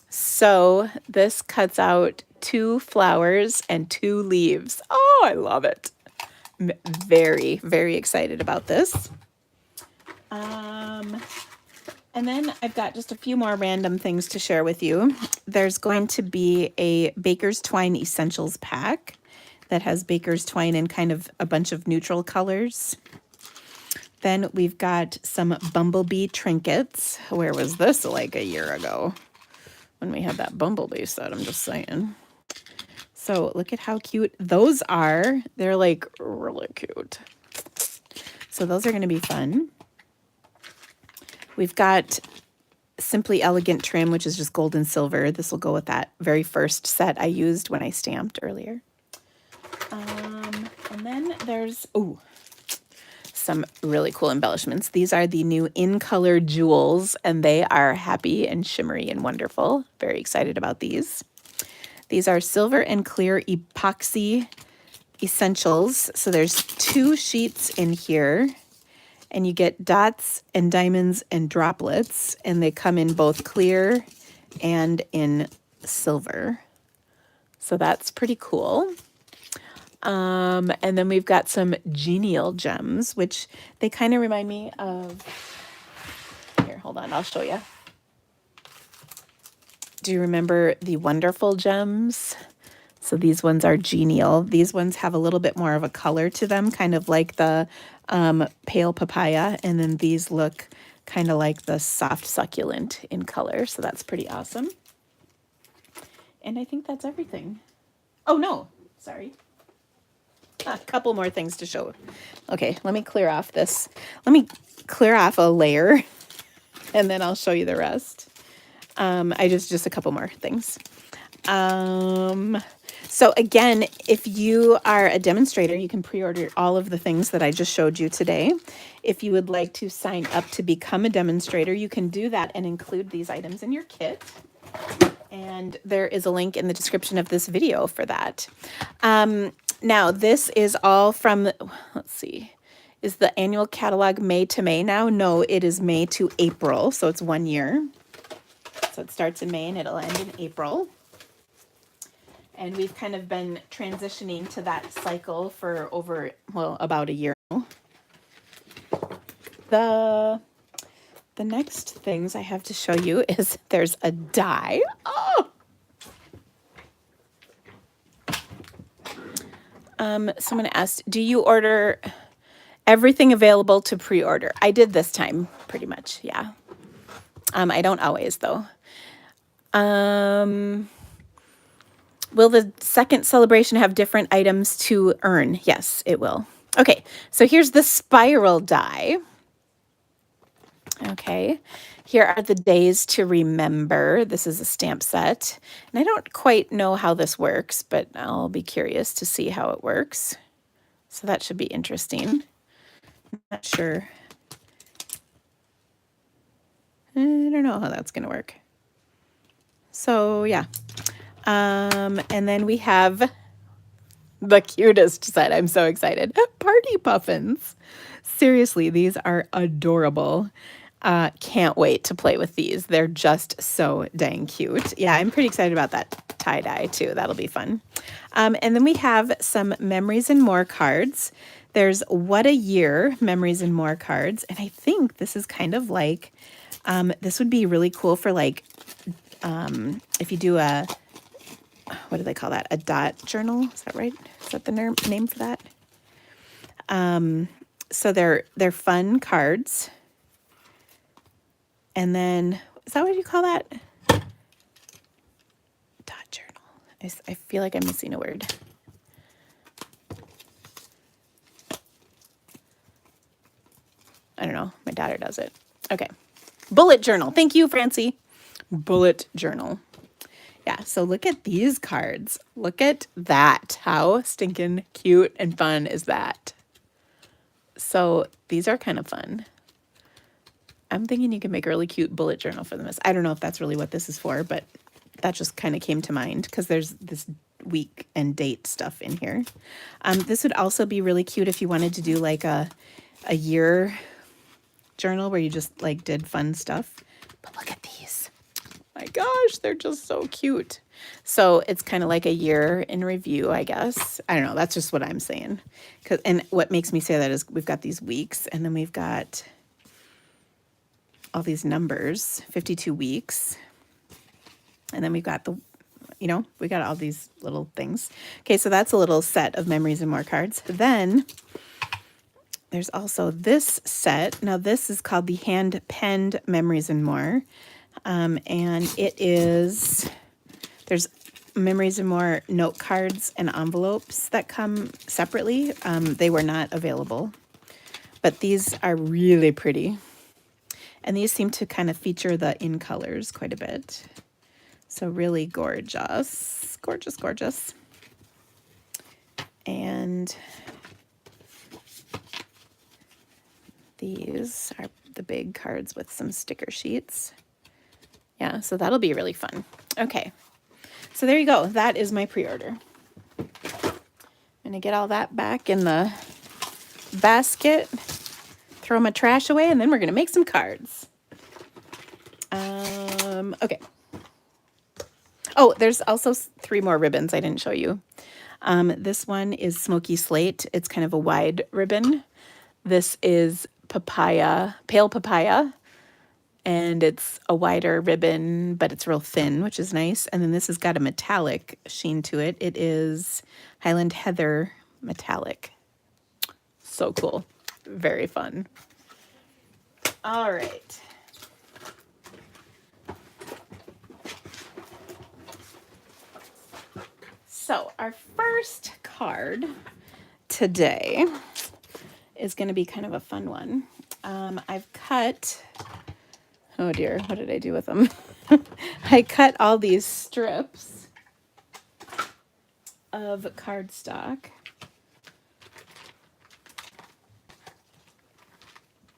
Speaker 2: So this cuts out 2 flowers and 2 leaves. Oh, I love it. Very, very excited about this. And then I've got just a few more random things to share with you. There's going to be a Baker's Twine Essentials pack that has Baker's Twine in kind of a bunch of neutral colors. Then we've got some Bumblebee trinkets. Where was this like a year ago when we had that Bumblebee set? I'm just saying. So look at how cute those are. They're like really cute. So those are going to be fun. We've got Simply Elegant trim, which is just gold and silver. This will go with that very first set I used when I stamped earlier. And then there's, some really cool embellishments. These are the new In Color Jewels, and they are happy and shimmery and wonderful. Very excited about these. These are silver and clear epoxy essentials. So there's 2 sheets in here, and you get dots and diamonds and droplets, and they come in both clear and in silver. So that's pretty cool. And then we've got some genial gems, which they kind of remind me of. Here, hold on, I'll show you. Do you remember the wonderful gems? So these ones are genial. These ones have a little bit more of a color to them, kind of like the pale papaya. And then these look kind of like the soft succulent in color. So that's pretty awesome. And I think that's everything. Oh, no, sorry. A couple more things to show. Okay, let me clear off this. Let me clear off a layer and then I'll show you the rest. I just a couple more things. So again, if you are a demonstrator, you can pre-order all of the things that I just showed you today. If you would like to sign up to become a demonstrator, you can do that and include these items in your kit. And there is a link in the description of this video for that. Now, this is all from, let's see, is the annual catalog May to May now? No, it is May to April, so it's 1 year. So it starts in May and it'll end in April. And we've kind of been transitioning to that cycle for over, well, about a year now. The next things I have to show you is there's a die. Oh! Someone asked, do you order everything available to pre-order? I did this time, pretty much, yeah. I don't always, though. Will the second celebration have different items to earn? Yes, it will. Okay, so here's the spiral die. Okay, here are the days to remember. This is a stamp set. And I don't quite know how this works, but I'll be curious to see how it works. So that should be interesting. Not sure. I don't know how that's going to work. So yeah. And then we have the cutest set. I'm so excited. Party puffins. Seriously, these are adorable. Can't wait to play with these. They're just so dang cute. Yeah, I'm pretty excited about that tie-dye too. That'll be fun. And then we have some Memories and More cards. There's What a Year Memories and More cards. And I think this is kind of like, this would be really cool for like, if you do a, what do they call that? A dot journal? Is that right? Is that the name for that? So they're fun cards. And then, is that what you call that? Dot journal. I feel like I'm missing a word. I don't know. My daughter does it. Okay. Bullet journal. Thank you, Francie. Bullet journal. Yeah, so look at these cards. Look at that. How stinking cute and fun is that? So these are kind of fun. I'm thinking you can make a really cute bullet journal for them. I don't know if that's really what this is for, but that just kind of came to mind because there's this week and date stuff in here. This would also be really cute if you wanted to do like a year journal where you just like did fun stuff. But look at these. My gosh, they're just so cute. So it's kind of like a year in review, I guess. I don't know. That's just what I'm saying. And what makes me say that is we've got these weeks and then we've got all these numbers, 52 weeks. And then we've got the, we got all these little things. Okay, so that's a little set of Memories and More cards. Then there's also this set. Now this is called the Hand Penned Memories and More. And it is, there's Memories and More note cards and envelopes that come separately. They were not available, but these are really pretty. And these seem to kind of feature the in colors quite a bit. So really gorgeous, gorgeous, gorgeous. And These are the big cards with some sticker sheets. Yeah, so that'll be really fun. Okay, so there you go. That is my pre-order. I'm gonna get all that back in the basket, throw my trash away, and then we're gonna make some cards. Okay. Oh, there's also 3 more ribbons I didn't show you. This one is Smoky Slate. It's kind of a wide ribbon. This is Papaya, Pale Papaya, and it's a wider ribbon, but it's real thin, which is nice. And then this has got a metallic sheen to it. It is Highland Heather Metallic. So cool. Very fun. All right. So our first card today is going to be kind of a fun one. I've cut, oh dear, what did I do with them? I cut all these strips of cardstock.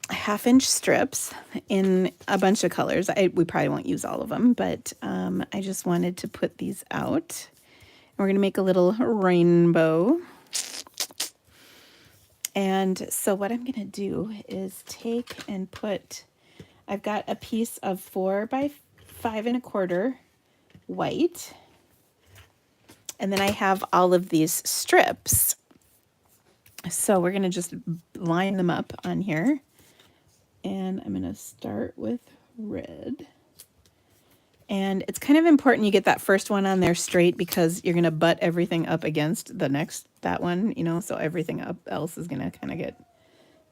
Speaker 2: Half-inch strips in a bunch of colors. We probably won't use all of them, but I just wanted to put these out. We're going to make a little rainbow. And so what I'm going to do is take and put, I've got a piece of 4 by 5 1/4 white. And then I have all of these strips. So we're going to just line them up on here. And I'm going to start with red. And it's kind of important you get that first one on there straight because you're going to butt everything up against the next, that one, you know, so everything else is going to kind of get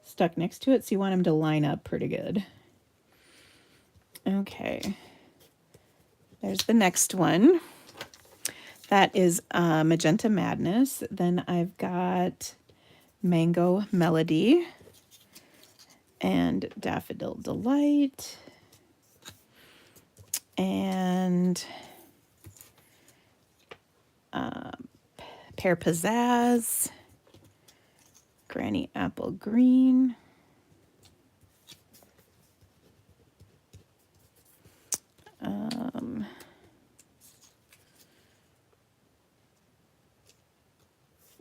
Speaker 2: stuck next to it. So you want them to line up pretty good. Okay. There's the next one. That is Magenta Madness. Then I've got Mango Melody and Daffodil Delight. And Pear Pizzazz, Granny Apple Green,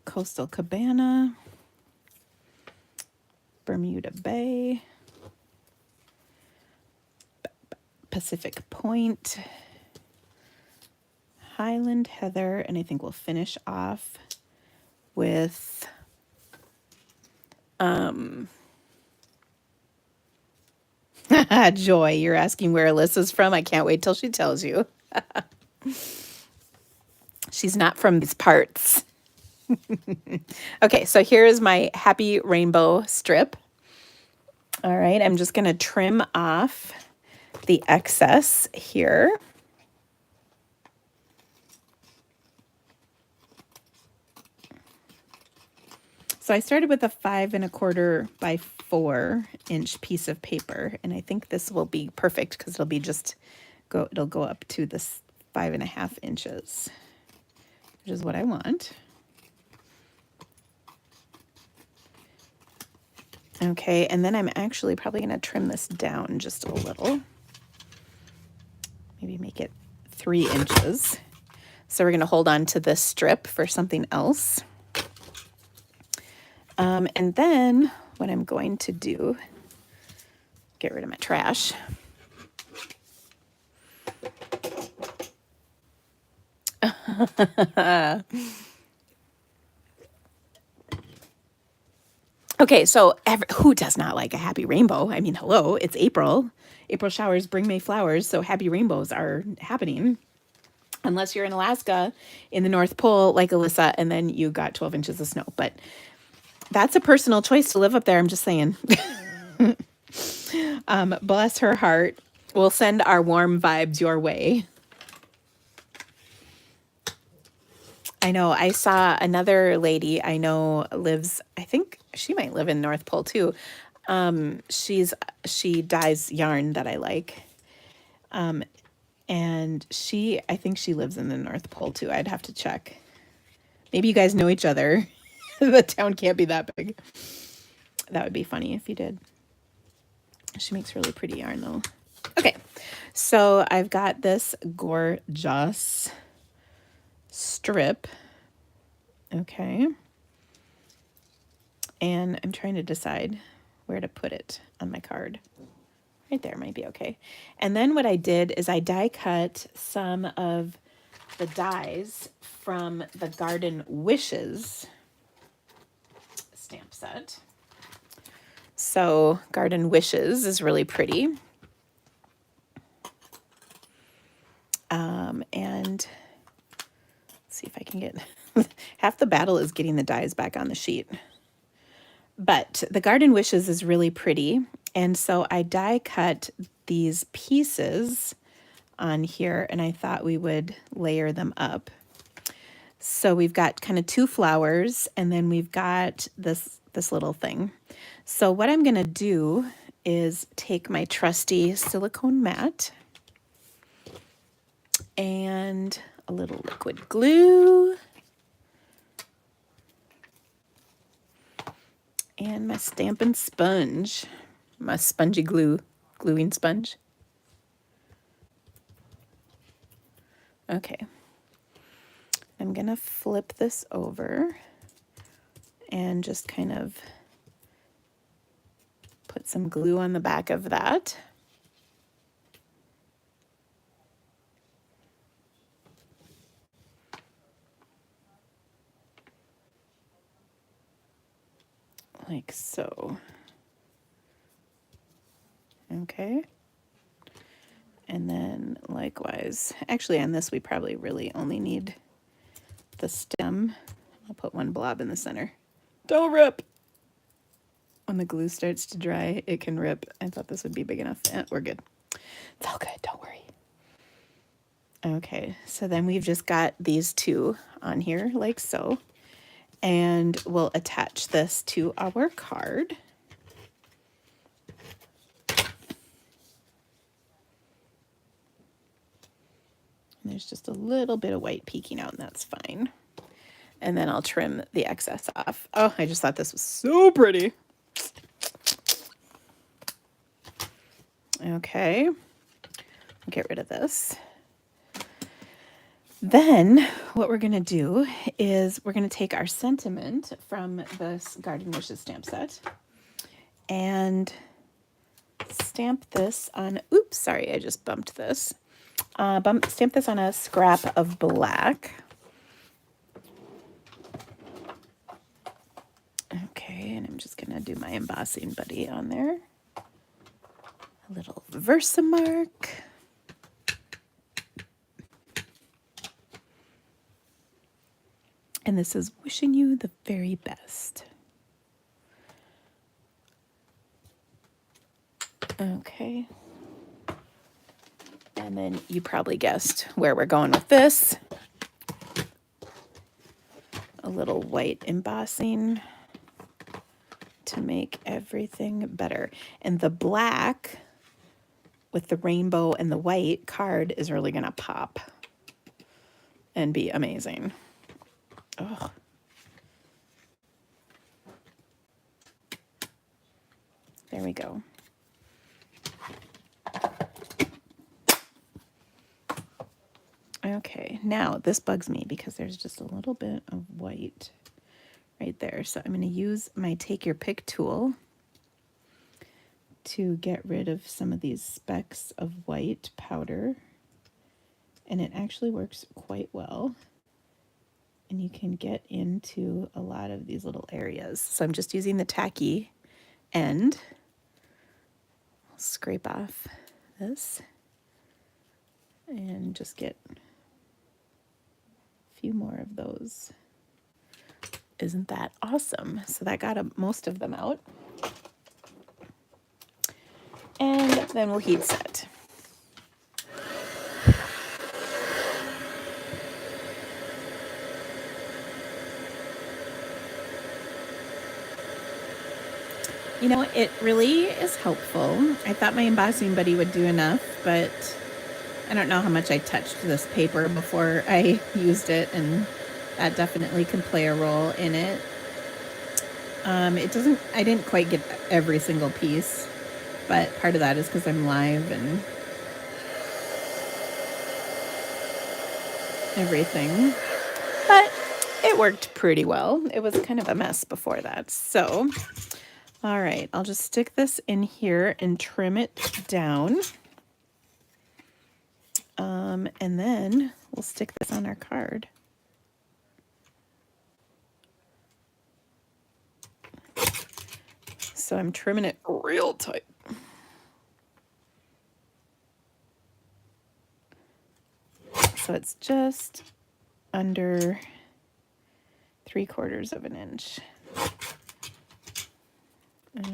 Speaker 2: Coastal Cabana, Bermuda Bay, Pacific Point, Highland Heather, and I think we'll finish off with Joy. You're asking where Alyssa's from. I can't wait till she tells you. She's not from these parts. Okay, so here is my happy rainbow strip. All right, I'm just going to trim off the excess here. So I started with a 5 1/4 by 4 inch piece of paper, and I think this will be perfect because it'll be it'll go up to this 5 1/2 inches, which is what I want. Okay, and then I'm actually probably going to trim this down just a little. Maybe make it 3 inches. So we're going to hold on to this strip for something else. And then what I'm going to do, get rid of my trash. Okay, so who does not like a happy rainbow? I mean, hello, it's April. April showers bring May flowers, so happy rainbows are happening. Unless you're in Alaska in the North Pole like Alyssa, and then you got 12 inches of snow. But that's a personal choice to live up there, I'm just saying. Bless her heart. We'll send our warm vibes your way. I know, I saw another lady I know lives, I think she might live in North Pole too. She dyes yarn that I like. And I think she lives in the North Pole too. I'd have to check. Maybe you guys know each other. The town can't be that big. That would be funny if you did. She makes really pretty yarn though. Okay, so I've got this gorgeous strip. Okay. And I'm trying to decide where to put it on my card. Right there might be okay. And then what I did is I die cut some of the dies from the Garden Wishes stamp set. So Garden Wishes is really pretty. And let's see if I can get, half the battle is getting the dies back on the sheet. But the Garden Wishes is really pretty. And so I die cut these pieces on here and I thought we would layer them up. So we've got kind of two flowers and then we've got this little thing. So what I'm going to do is take my trusty silicone mat and a little liquid glue and my Stampin' Sponge, my spongy gluing sponge. Okay, I'm gonna flip this over and just kind of put some glue on the back of that. Like so. Okay. And then likewise, actually on this we probably really only need the stem. I'll put one blob in the center. Don't rip! When the glue starts to dry, it can rip. I thought this would be big enough. We're good. It's all good, don't worry. Okay, so then we've just got these two on here like so. And we'll attach this to our card. And there's just a little bit of white peeking out, and that's fine. And then I'll trim the excess off. Oh, I just thought this was so pretty. Okay, I'll get rid of this. Then what we're going to do is we're going to take our sentiment from this Garden Wishes stamp set and stamp this on, oops, sorry, I just bumped this. Stamp this on a scrap of black. Okay, and I'm just going to do my embossing buddy on there. A little Versamark. And this is wishing you the very best. Okay. And then you probably guessed where we're going with this. A little white embossing to make everything better. And the black with the rainbow and the white card is really gonna pop and be amazing. Oh. There we go. Okay, now this bugs me because there's just a little bit of white right there. So I'm going to use my Take Your Pick tool to get rid of some of these specks of white powder. And it actually works quite well. And you can get into a lot of these little areas. So I'm just using the tacky end. I'll scrape off this and just get a few more of those. Isn't that awesome? So that got most of them out. And then we'll heat set. You know, it really is helpful. I thought my embossing buddy would do enough, but I don't know how much I touched this paper before I used it, and that definitely can play a role in it. I didn't quite get every single piece but part of that is because I'm live and everything. But it worked pretty well. It was kind of a mess before that. So, all right, I'll just stick this in here and trim it down. And then we'll stick this on our card. So I'm trimming it real tight. So it's just under 3/4 of an inch.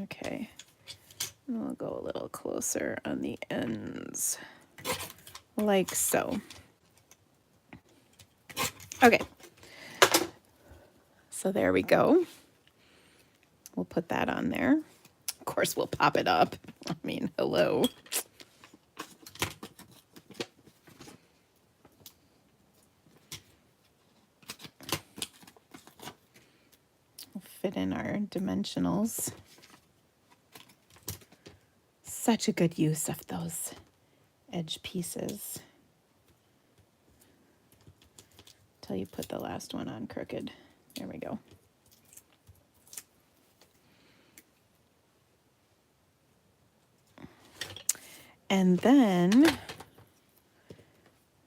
Speaker 2: Okay, and we'll go a little closer on the ends, like so. Okay, so there we go. We'll put that on there. Of course, we'll pop it up. I mean, hello. We'll fit in our dimensionals. Such a good use of those edge pieces. Till you put the last one on crooked. There we go. And then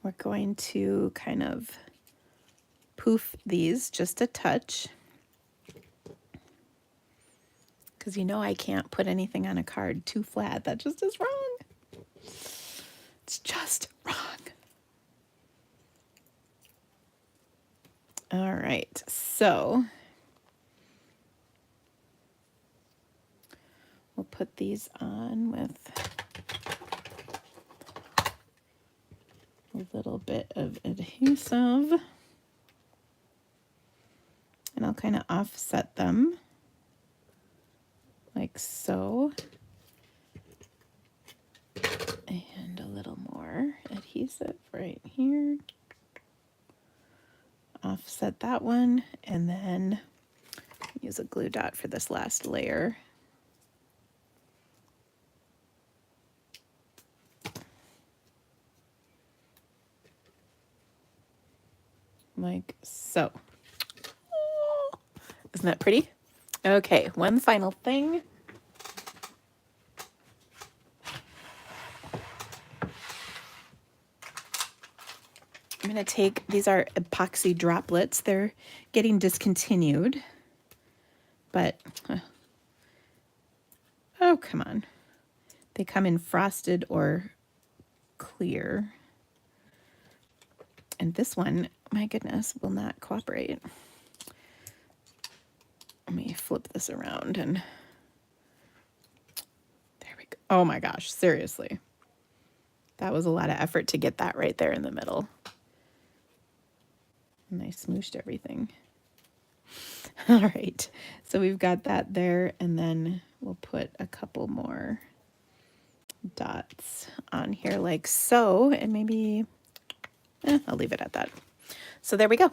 Speaker 2: we're going to kind of poof these just a touch. Because you know I can't put anything on a card too flat. That just is wrong. It's just wrong. All right, so we'll put these on with a little bit of adhesive. And I'll kind of offset them like so. And a little more adhesive right here. Offset that one, and then use a glue dot for this last layer. Like so. Isn't that pretty? Okay, one final thing. I'm going to take, these are epoxy droplets. They're getting discontinued, but, oh, come on. They come in frosted or clear. And this one, my goodness, will not cooperate. Let me flip this around and there we go. Oh my gosh, seriously. That was a lot of effort to get that right there in the middle. And I smooshed everything. All right, so we've got that there, and then we'll put a couple more dots on here like so, and maybe, I'll leave it at that. So there we go.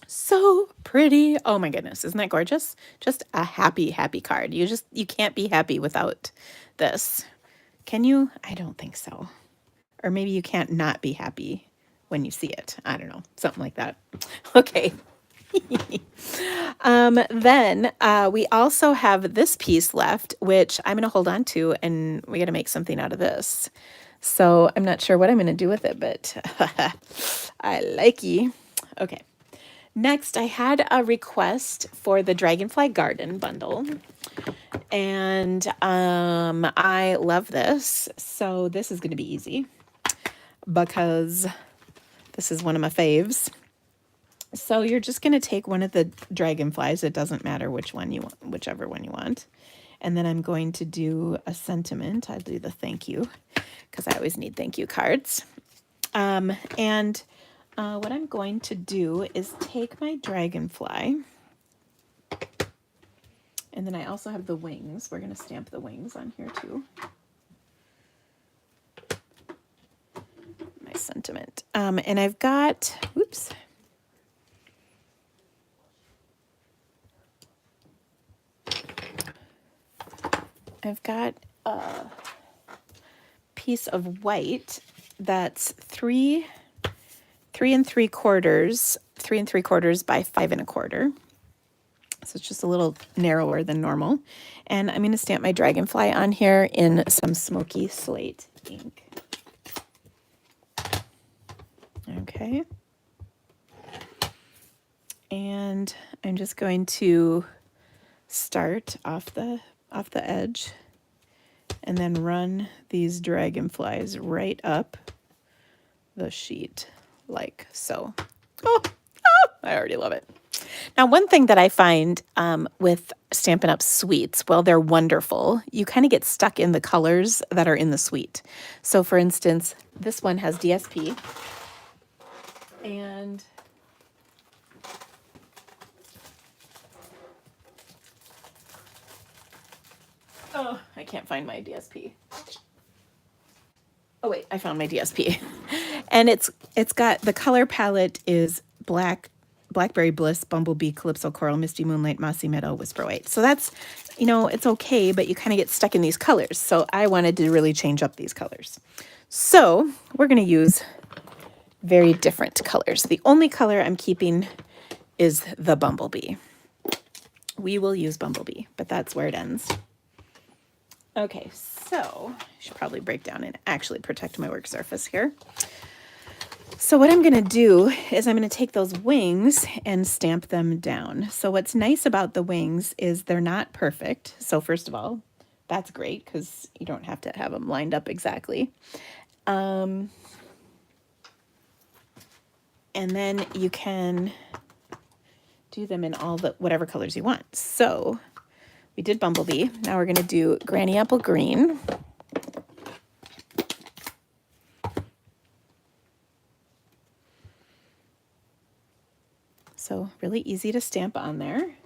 Speaker 2: So pretty. Oh my goodness, isn't that gorgeous? Just a happy, happy card. You can't be happy without this. Can you? I don't think so. Or maybe you can't not be happy when you see it. I don't know, something like that. Okay. Then we also have this piece left, which I'm going to hold on to, and we got to make something out of this. So I'm not sure what I'm going to do with it, but I like ye. Okay. Next, I had a request for the Dragonfly Garden bundle, and I love this. So this is going to be easy because this is one of my faves. So you're just going to take one of the dragonflies. It doesn't matter which one you want, whichever one you want. And then I'm going to do a sentiment. I'll do the thank you because I always need thank you cards. What I'm going to do is take my dragonfly. And then I also have the wings. We're going to stamp the wings on here too. My sentiment. And I've got, whoops. I've got piece of white that's 3 3/4 by 5 1/4. So it's just a little narrower than normal. And I'm going to stamp my Dragonfly on here in some smoky slate ink. Okay. And I'm just going to start off the edge and then run these dragonflies right up the sheet like so. Oh, I already love it. Now, one thing that I find with Stampin' Up! Suites, well, they're wonderful. You kind of get stuck in the colors that are in the suite. So, for instance, this one has DSP. And oh, I can't find my DSP. Oh wait, I found my DSP. And it's got the color palette is black, Blackberry Bliss, Bumblebee, Calypso Coral, Misty Moonlight, Mossy Meadow, Whisper White. So that's, you know, it's okay, but you kind of get stuck in these colors. So I wanted to really change up these colors. So we're going to use very different colors. The only color I'm keeping is the Bumblebee. We will use Bumblebee, but that's where it ends. Okay, so I should probably break down and actually protect my work surface here. So what I'm going to do is I'm going to take those wings and stamp them down. So what's nice about the wings is they're not perfect. So first of all, that's great because you don't have to have them lined up exactly. And then you can do them in all the whatever colors you want. So we did Bumblebee. Now we're going to do Granny Apple Green. So really easy to stamp on there.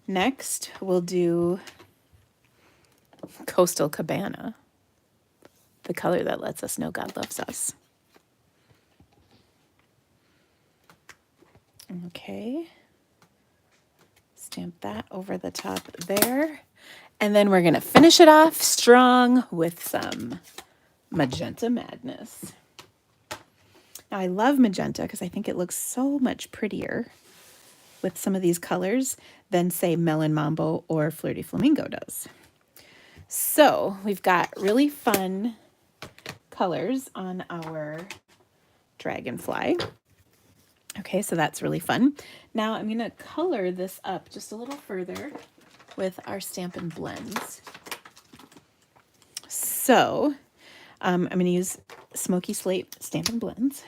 Speaker 2: Next, we'll do Coastal Cabana, the color that lets us know God loves us. Okay. Stamp that over the top there. And then we're going to finish it off strong with some Magenta Madness. Now, I love magenta because I think it looks so much prettier with some of these colors than, say, Melon Mambo or Flirty Flamingo does. So we've got really fun colors on our Dragonfly. Okay, so that's really fun. Now I'm going to color this up just a little further with our Stampin' Blends. So I'm going to use Smoky Slate Stampin' Blends.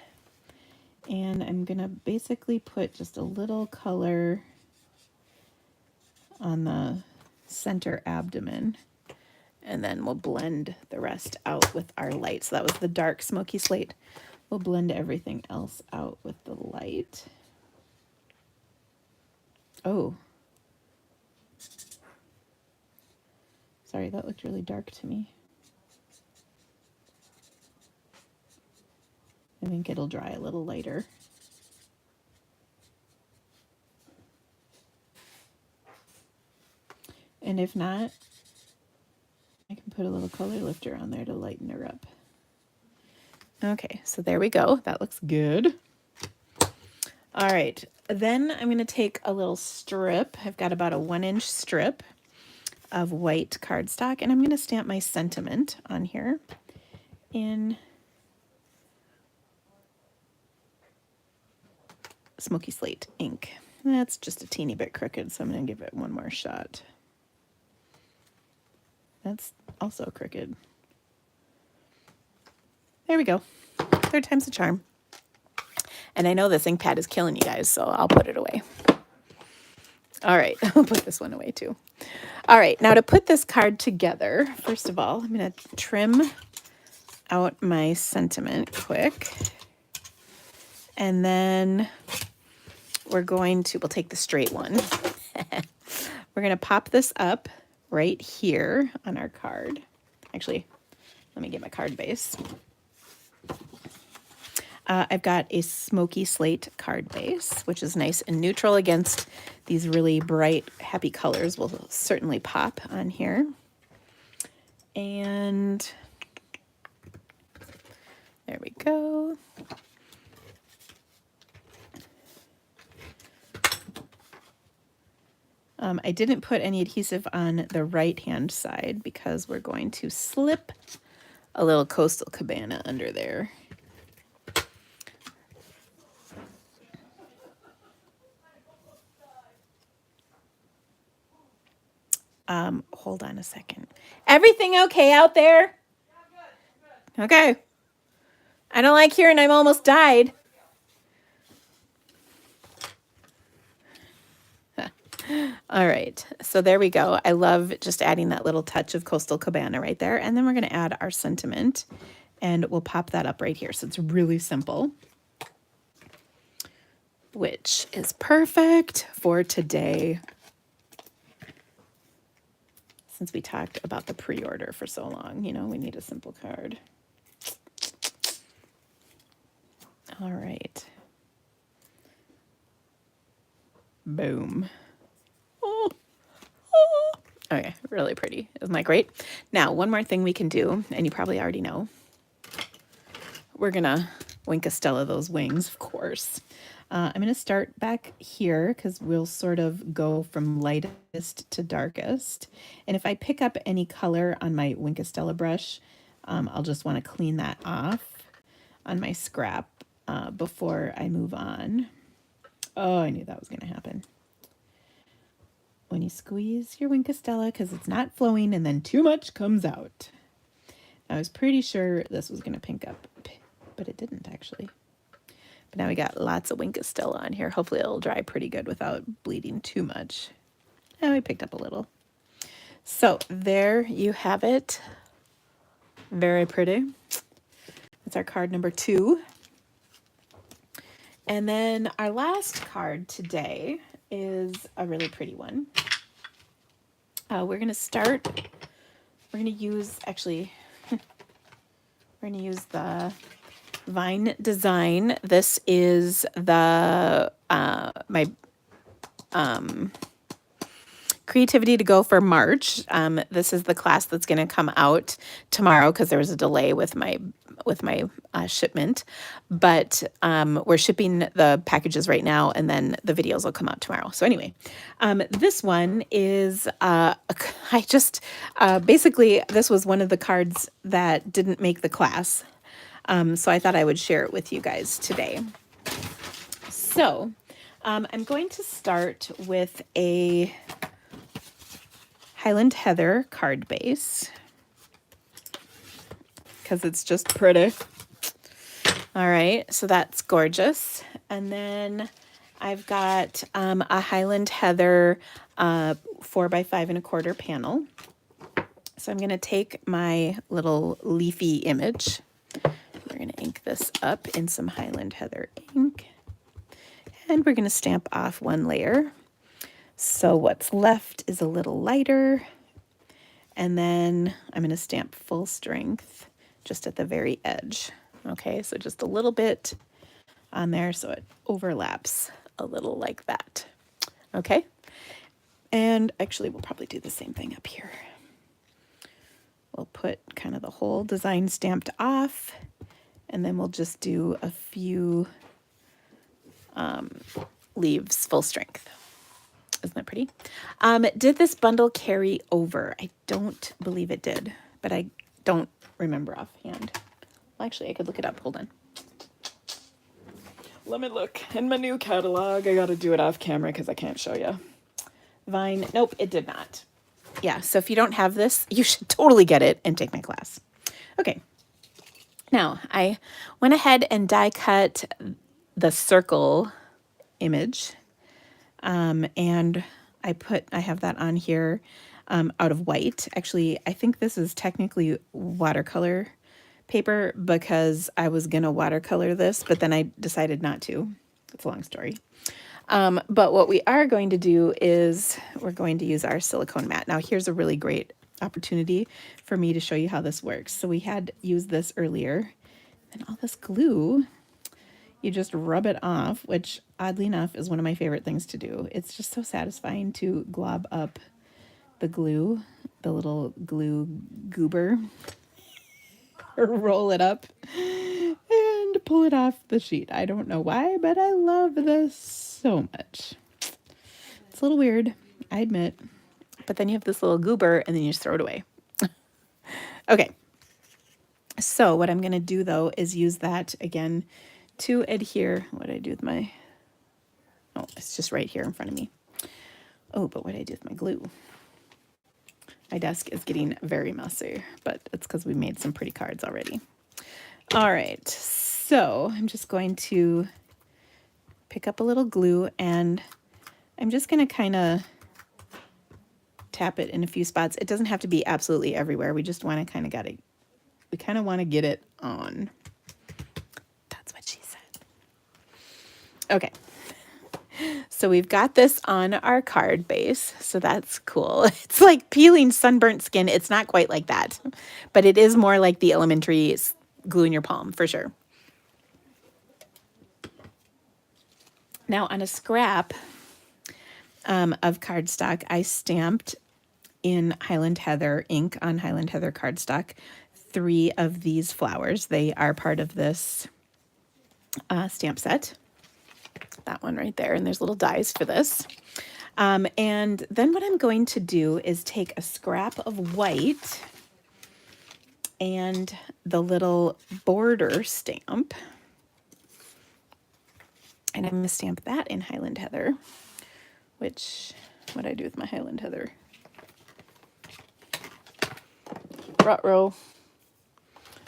Speaker 2: And I'm going to basically put just a little color on the center abdomen. And then we'll blend the rest out with our light. So that was the dark Smoky Slate. We'll blend everything else out with the light. Oh. Sorry, that looked really dark to me. I think it'll dry a little lighter. And if not, I can put a little color lifter on there to lighten her up. Okay, so there we go. That looks good. All right, then I'm going to take a little strip. I've got about a 1-inch strip of white cardstock, and I'm going to stamp my sentiment on here in Smoky Slate ink. That's just a teeny bit crooked, so I'm going to give it one more shot. That's also crooked. There we go. 3rd time's the charm. And I know this ink pad is killing you guys, so I'll put it away. All right, I'll put this one away too. All right, now to put this card together, first of all, I'm going to trim out my sentiment quick. And then we'll take the straight one. We're going to pop this up right here on our card. Actually, let me get my card base. I've got a Smoky Slate card base, which is nice and neutral against these really bright, happy colors. Will certainly pop on here. And there we go. I didn't put any adhesive on the right-hand side because we're going to slip a little Coastal Cabana under there. Hold on a second. Everything okay out there? Okay. I don't like hearing I'm almost died. All right, so there we go. I love just adding that little touch of Coastal Cabana right there. And then we're going to add our sentiment, and we'll pop that up right here. So it's really simple, which is perfect for today, since we talked about the pre-order for so long. You know, we need a simple card. All right. Boom. Oh, oh. Okay, really pretty. Isn't that great? Now, one more thing we can do, and you probably already know. We're going to Winkastella those wings, of course. I'm going to start back here because we'll sort of go from lightest to darkest. And if I pick up any color on my Winkastella brush, I'll just want to clean that off on my scrap before I move on. Oh, I knew that was going to happen. When you squeeze your Winkastella, because it's not flowing and then too much comes out. I was pretty sure this was going to pink up, but it didn't actually. But now we got lots of Winkastella on here. Hopefully it'll dry pretty good without bleeding too much. And we picked up a little. So there you have it. Very pretty. That's our card number 2. And then our last card today is a really pretty one. We're going to use, actually, we're going to use the Vine design. This is the, my creativity to go for March. This is the class that's going to come out tomorrow because there was a delay with my shipment, but we're shipping the packages right now, and then the videos will come out tomorrow. So anyway, this one is basically this was one of the cards that didn't make the class, so I thought I would share it with you guys today. So I'm going to start with a Highland Heather card base because it's just pretty. All right, so that's gorgeous. And then I've got a Highland Heather 4x5 1/4 panel. So I'm going to take my little leafy image. We're going to ink this up in some Highland Heather ink. And we're going to stamp off one layer. So what's left is a little lighter. And then I'm going to stamp full strength just at the very edge. Okay, so just a little bit on there so it overlaps a little like that. Okay, and actually we'll probably do the same thing up here. We'll put kind of the whole design stamped off, and then we'll just do a few leaves full strength. Isn't that pretty? Did this bundle carry over? I don't believe it did, but I don't remember offhand. Well, actually, I could look it up. Hold on. Let me look in my new catalog. I got to do it off camera because I can't show you. Vine. Nope, it did not. Yeah, so if you don't have this, you should totally get it and take my class. Okay. Now, I went ahead and die cut the circle image. And I have that on here out of white. Actually, I think this is technically watercolor paper because I was going to watercolor this, but then I decided not to. It's a long story. But what we are going to do is we're going to use our silicone mat. Now, here's a really great opportunity for me to show you how this works. So we had used this earlier, and all this glue, you just rub it off, which oddly enough is one of my favorite things to do. It's just so satisfying to glob up the glue, the little glue goober, roll it up and pull it off the sheet. I don't know why, but I love this so much. It's a little weird, I admit, but then you have this little goober and then you just throw it away. Okay, so what I'm going to do though is use that again to adhere. What did I do with my, oh, it's just right here in front of me. Oh, but what did I do with my glue? My desk is getting very messy, but it's because we made some pretty cards already. All right, so I'm just going to pick up a little glue and I'm just going to kind of tap it in a few spots. It doesn't have to be absolutely everywhere. We just want to kind of want to get it on. That's what she said. Okay. So we've got this on our card base, so that's cool. It's like peeling sunburnt skin. It's not quite like that, but it is more like the elementary glue in your palm for sure. Now on a scrap of cardstock, I stamped in Highland Heather ink on Highland Heather cardstock 3 of these flowers. They are part of this stamp set. That one right there, and there's little dies for this. And then what I'm going to do is take a scrap of white and the little border stamp, and I'm going to stamp that in Highland Heather, which, what do I do with my Highland Heather? Ruh-roh.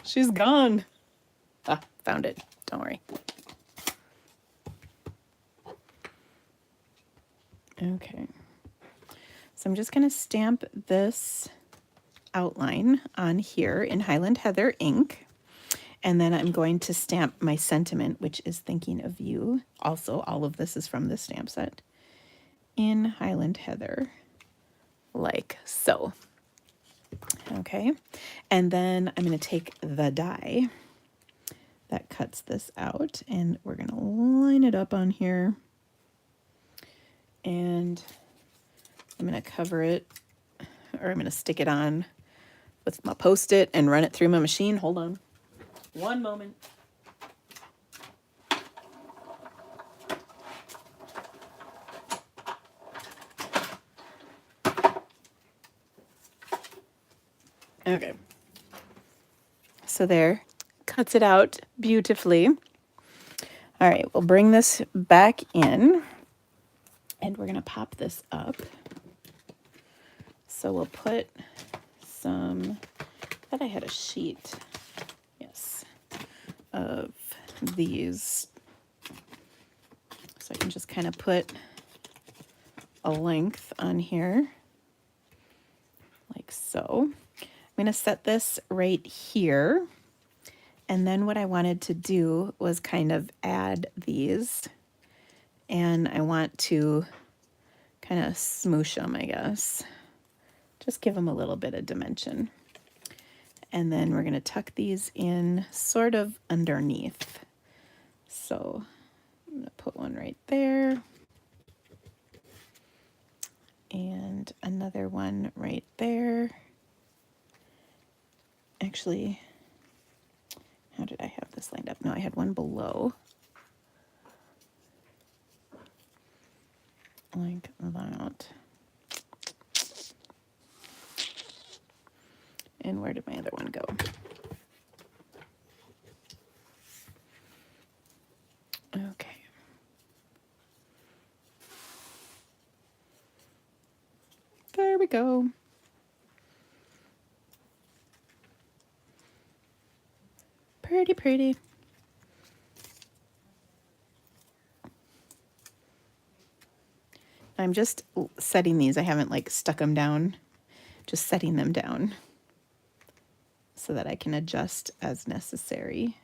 Speaker 2: She's gone. Ah, found it. Don't worry. Okay, so I'm just going to stamp this outline on here in Highland Heather ink, and then I'm going to stamp my sentiment, which is thinking of you. Also, all of this is from this stamp set, in Highland Heather, like so. Okay, and then I'm going to take the die that cuts this out, and we're going to line it up on here. And I'm going to cover it, or I'm going to stick it on with my Post-it and run it through my machine. Hold on. One moment. Okay. So there, cuts it out beautifully. All right, we'll bring this back in. And we're going to pop this up. So we'll put some, I thought I had a sheet, yes, of these. So I can just kind of put a length on here, like so. I'm going to set this right here. And then what I wanted to do was kind of add these. And I want to kind of smoosh them, I guess. Just give them a little bit of dimension. And then we're going to tuck these in sort of underneath. So I'm going to put one right there. And another one right there. Actually, how did I have this lined up? No, I had one below. Like that. And where did my other one go? Okay. There we go. Pretty, pretty. I'm just setting these. I haven't like stuck them down, just setting them down so that I can adjust as necessary.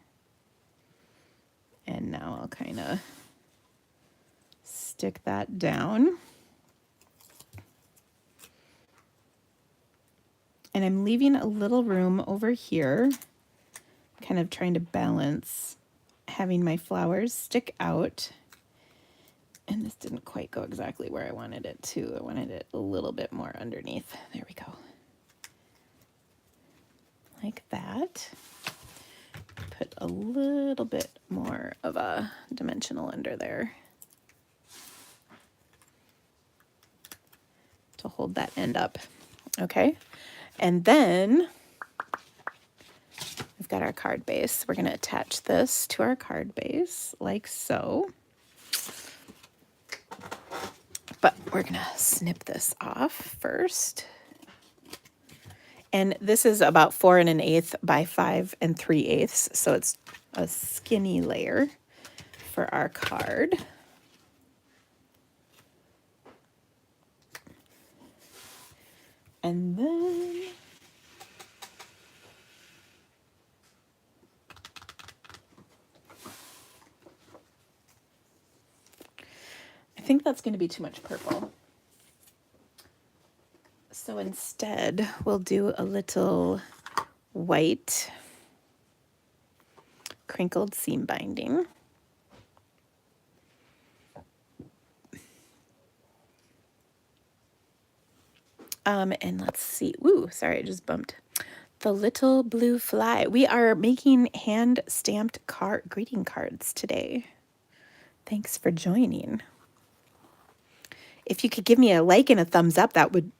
Speaker 2: And now I'll kind of stick that down. And I'm leaving a little room over here, kind of trying to balance having my flowers stick out. And And this didn't quite go exactly where I wanted it to. I wanted it a little bit more underneath. There we go. Like that. Put a little bit more of a dimensional under there to hold that end up. Okay. And then we've got our card base. We're going to attach this to our card base like so. But we're going to snip this off first. And this is about 4 1/8 by 5 3/8. So it's a skinny layer for our card. And then I think that's going to be too much purple. So instead, we'll do a little white crinkled seam binding. And let's see. Ooh, sorry, I just bumped. The little blue fly. We are making hand stamped greeting cards today. Thanks for joining. If you could give me a like and a thumbs up, that would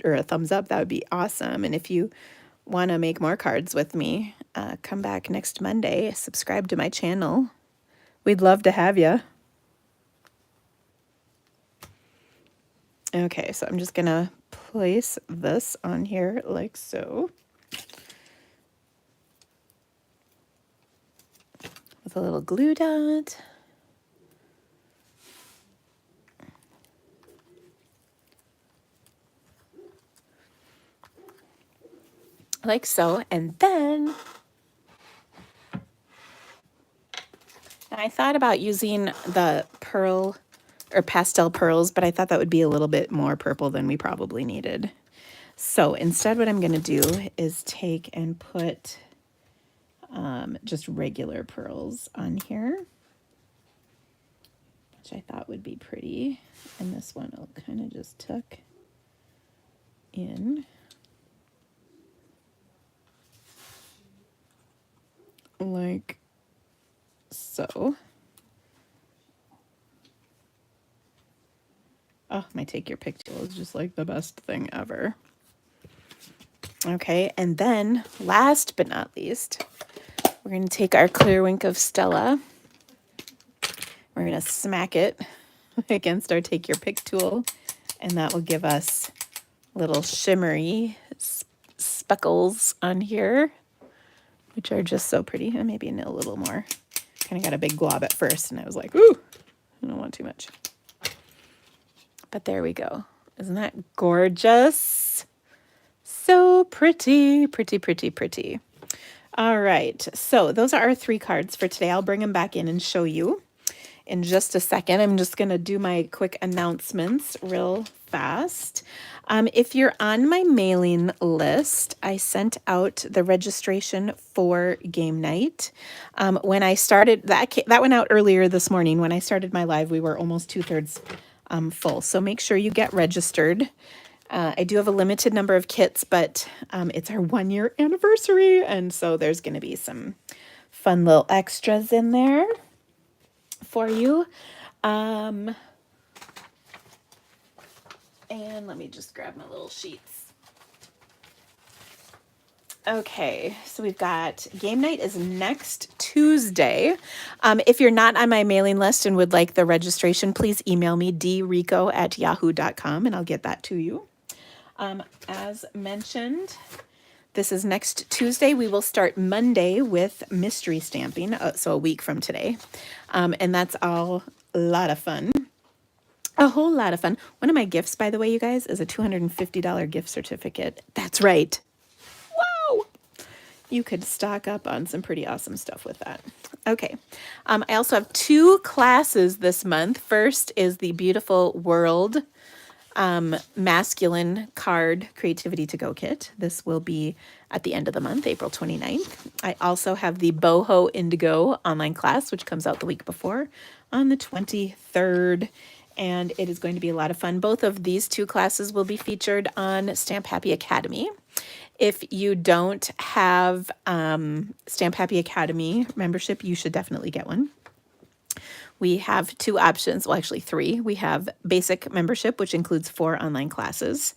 Speaker 2: or a thumbs up, that would be awesome. And if you want to make more cards with me, come back next Monday, subscribe to my channel. We'd love to have you. Okay, so I'm just gonna place this on here like so. With a little glue dot. Like so, and then I thought about using the pearl or pastel pearls, but I thought that would be a little bit more purple than we probably needed. So instead what I'm going to do is take and put just regular pearls on here, which I thought would be pretty. And this one I'll kind of just tuck in. Like so. Oh, my take your pick tool is just like the best thing ever. Okay, and then last but not least, we're going to take our clear wink of Stella. We're going to smack it against our take your pick tool, and that will give us little shimmery speckles on here, which are just so pretty. And maybe a little more. Kind of got a big glob at first, and I was like, ooh, I don't want too much. But there we go. Isn't that gorgeous? So pretty, pretty, pretty, pretty. All right, so those are our 3 cards for today. I'll bring them back in and show you in just a second. I'm just gonna do my quick announcements real fast. If you're on my mailing list, I sent out the registration for game night. When I started, that went out earlier this morning. When I started my live, we were almost 2/3 full. So make sure you get registered. I do have a limited number of kits, but it's our 1-year anniversary. And so there's going to be some fun little extras in there for you. And let me just grab my little sheets. Okay, so we've got game night is next Tuesday. If you're not on my mailing list and would like the registration, please email me drico@yahoo.com and I'll get that to you. As mentioned, this is next Tuesday. We will start Monday with mystery stamping, so a week from today. And that's all a lot of fun. A whole lot of fun. One of my gifts, by the way, you guys, is a $250 gift certificate. That's right. Wow. You could stock up on some pretty awesome stuff with that. Okay. I also have 2 classes this month. First is the Beautiful World masculine card creativity to go kit. This will be at the end of the month, April 29th. I also have the Boho Indigo online class, which comes out the week before on the 23rd. and it is going to be a lot of fun. Both of these two classes will be featured on Stamp Happy Academy. If you don't have Stamp Happy Academy membership, you should definitely get one. We have two options, well, actually three. We have basic membership, which includes 4 online classes,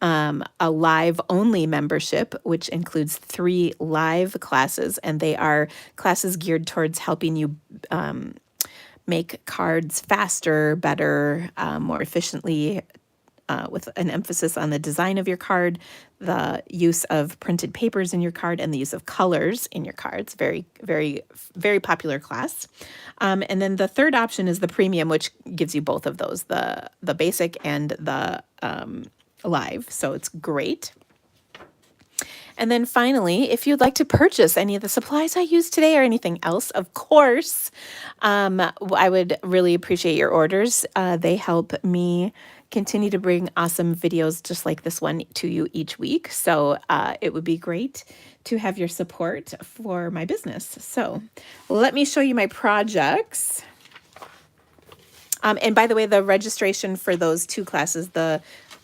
Speaker 2: a live only membership, which includes 3 live classes, and they are classes geared towards helping you make cards faster, better, more efficiently, with an emphasis on the design of your card, the use of printed papers in your card, and the use of colors in your cards. Very, very, very popular class. And then the third option is the premium, which gives you both of those, the basic and the live. So it's great. And then finally, if you'd like to purchase any of the supplies I used today or anything else, of course, I would really appreciate your orders. They help me continue to bring awesome videos just like this one to you each week. So it would be great to have your support for my business. So let me show you my projects. And by the way, the registration for those 2 classes, the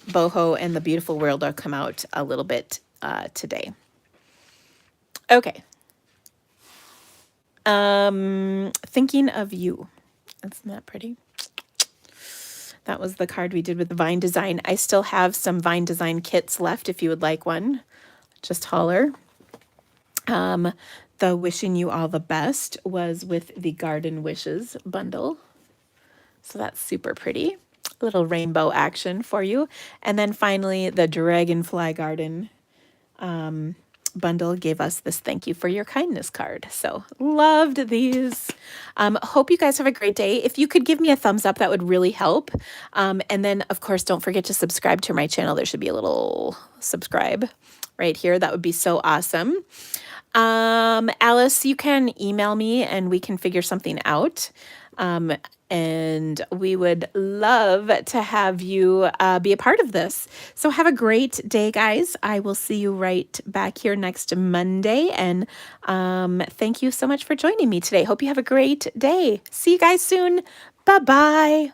Speaker 2: Boho and the Beautiful World, will come out a little bit today. Okay. Thinking of You. Isn't that pretty? That was the card we did with the vine design. I still have some vine design kits left if you would like one. Just holler. The Wishing You All the Best was with the Garden Wishes bundle. So that's super pretty. A little rainbow action for you. And then finally, the Dragonfly Garden bundle gave us this Thank You for Your Kindness card. So loved these. Hope you guys have a great day. If you could give me a thumbs up, that would really help. And then, of course, don't forget to subscribe to my channel. There should be a little subscribe right here. That would be so awesome. Alice, you can email me and we can figure something out. And we would love to have you be a part of this. So have a great day, guys. I will see you right back here next Monday. And thank you so much for joining me today. Hope you have a great day. See you guys soon. Bye-bye.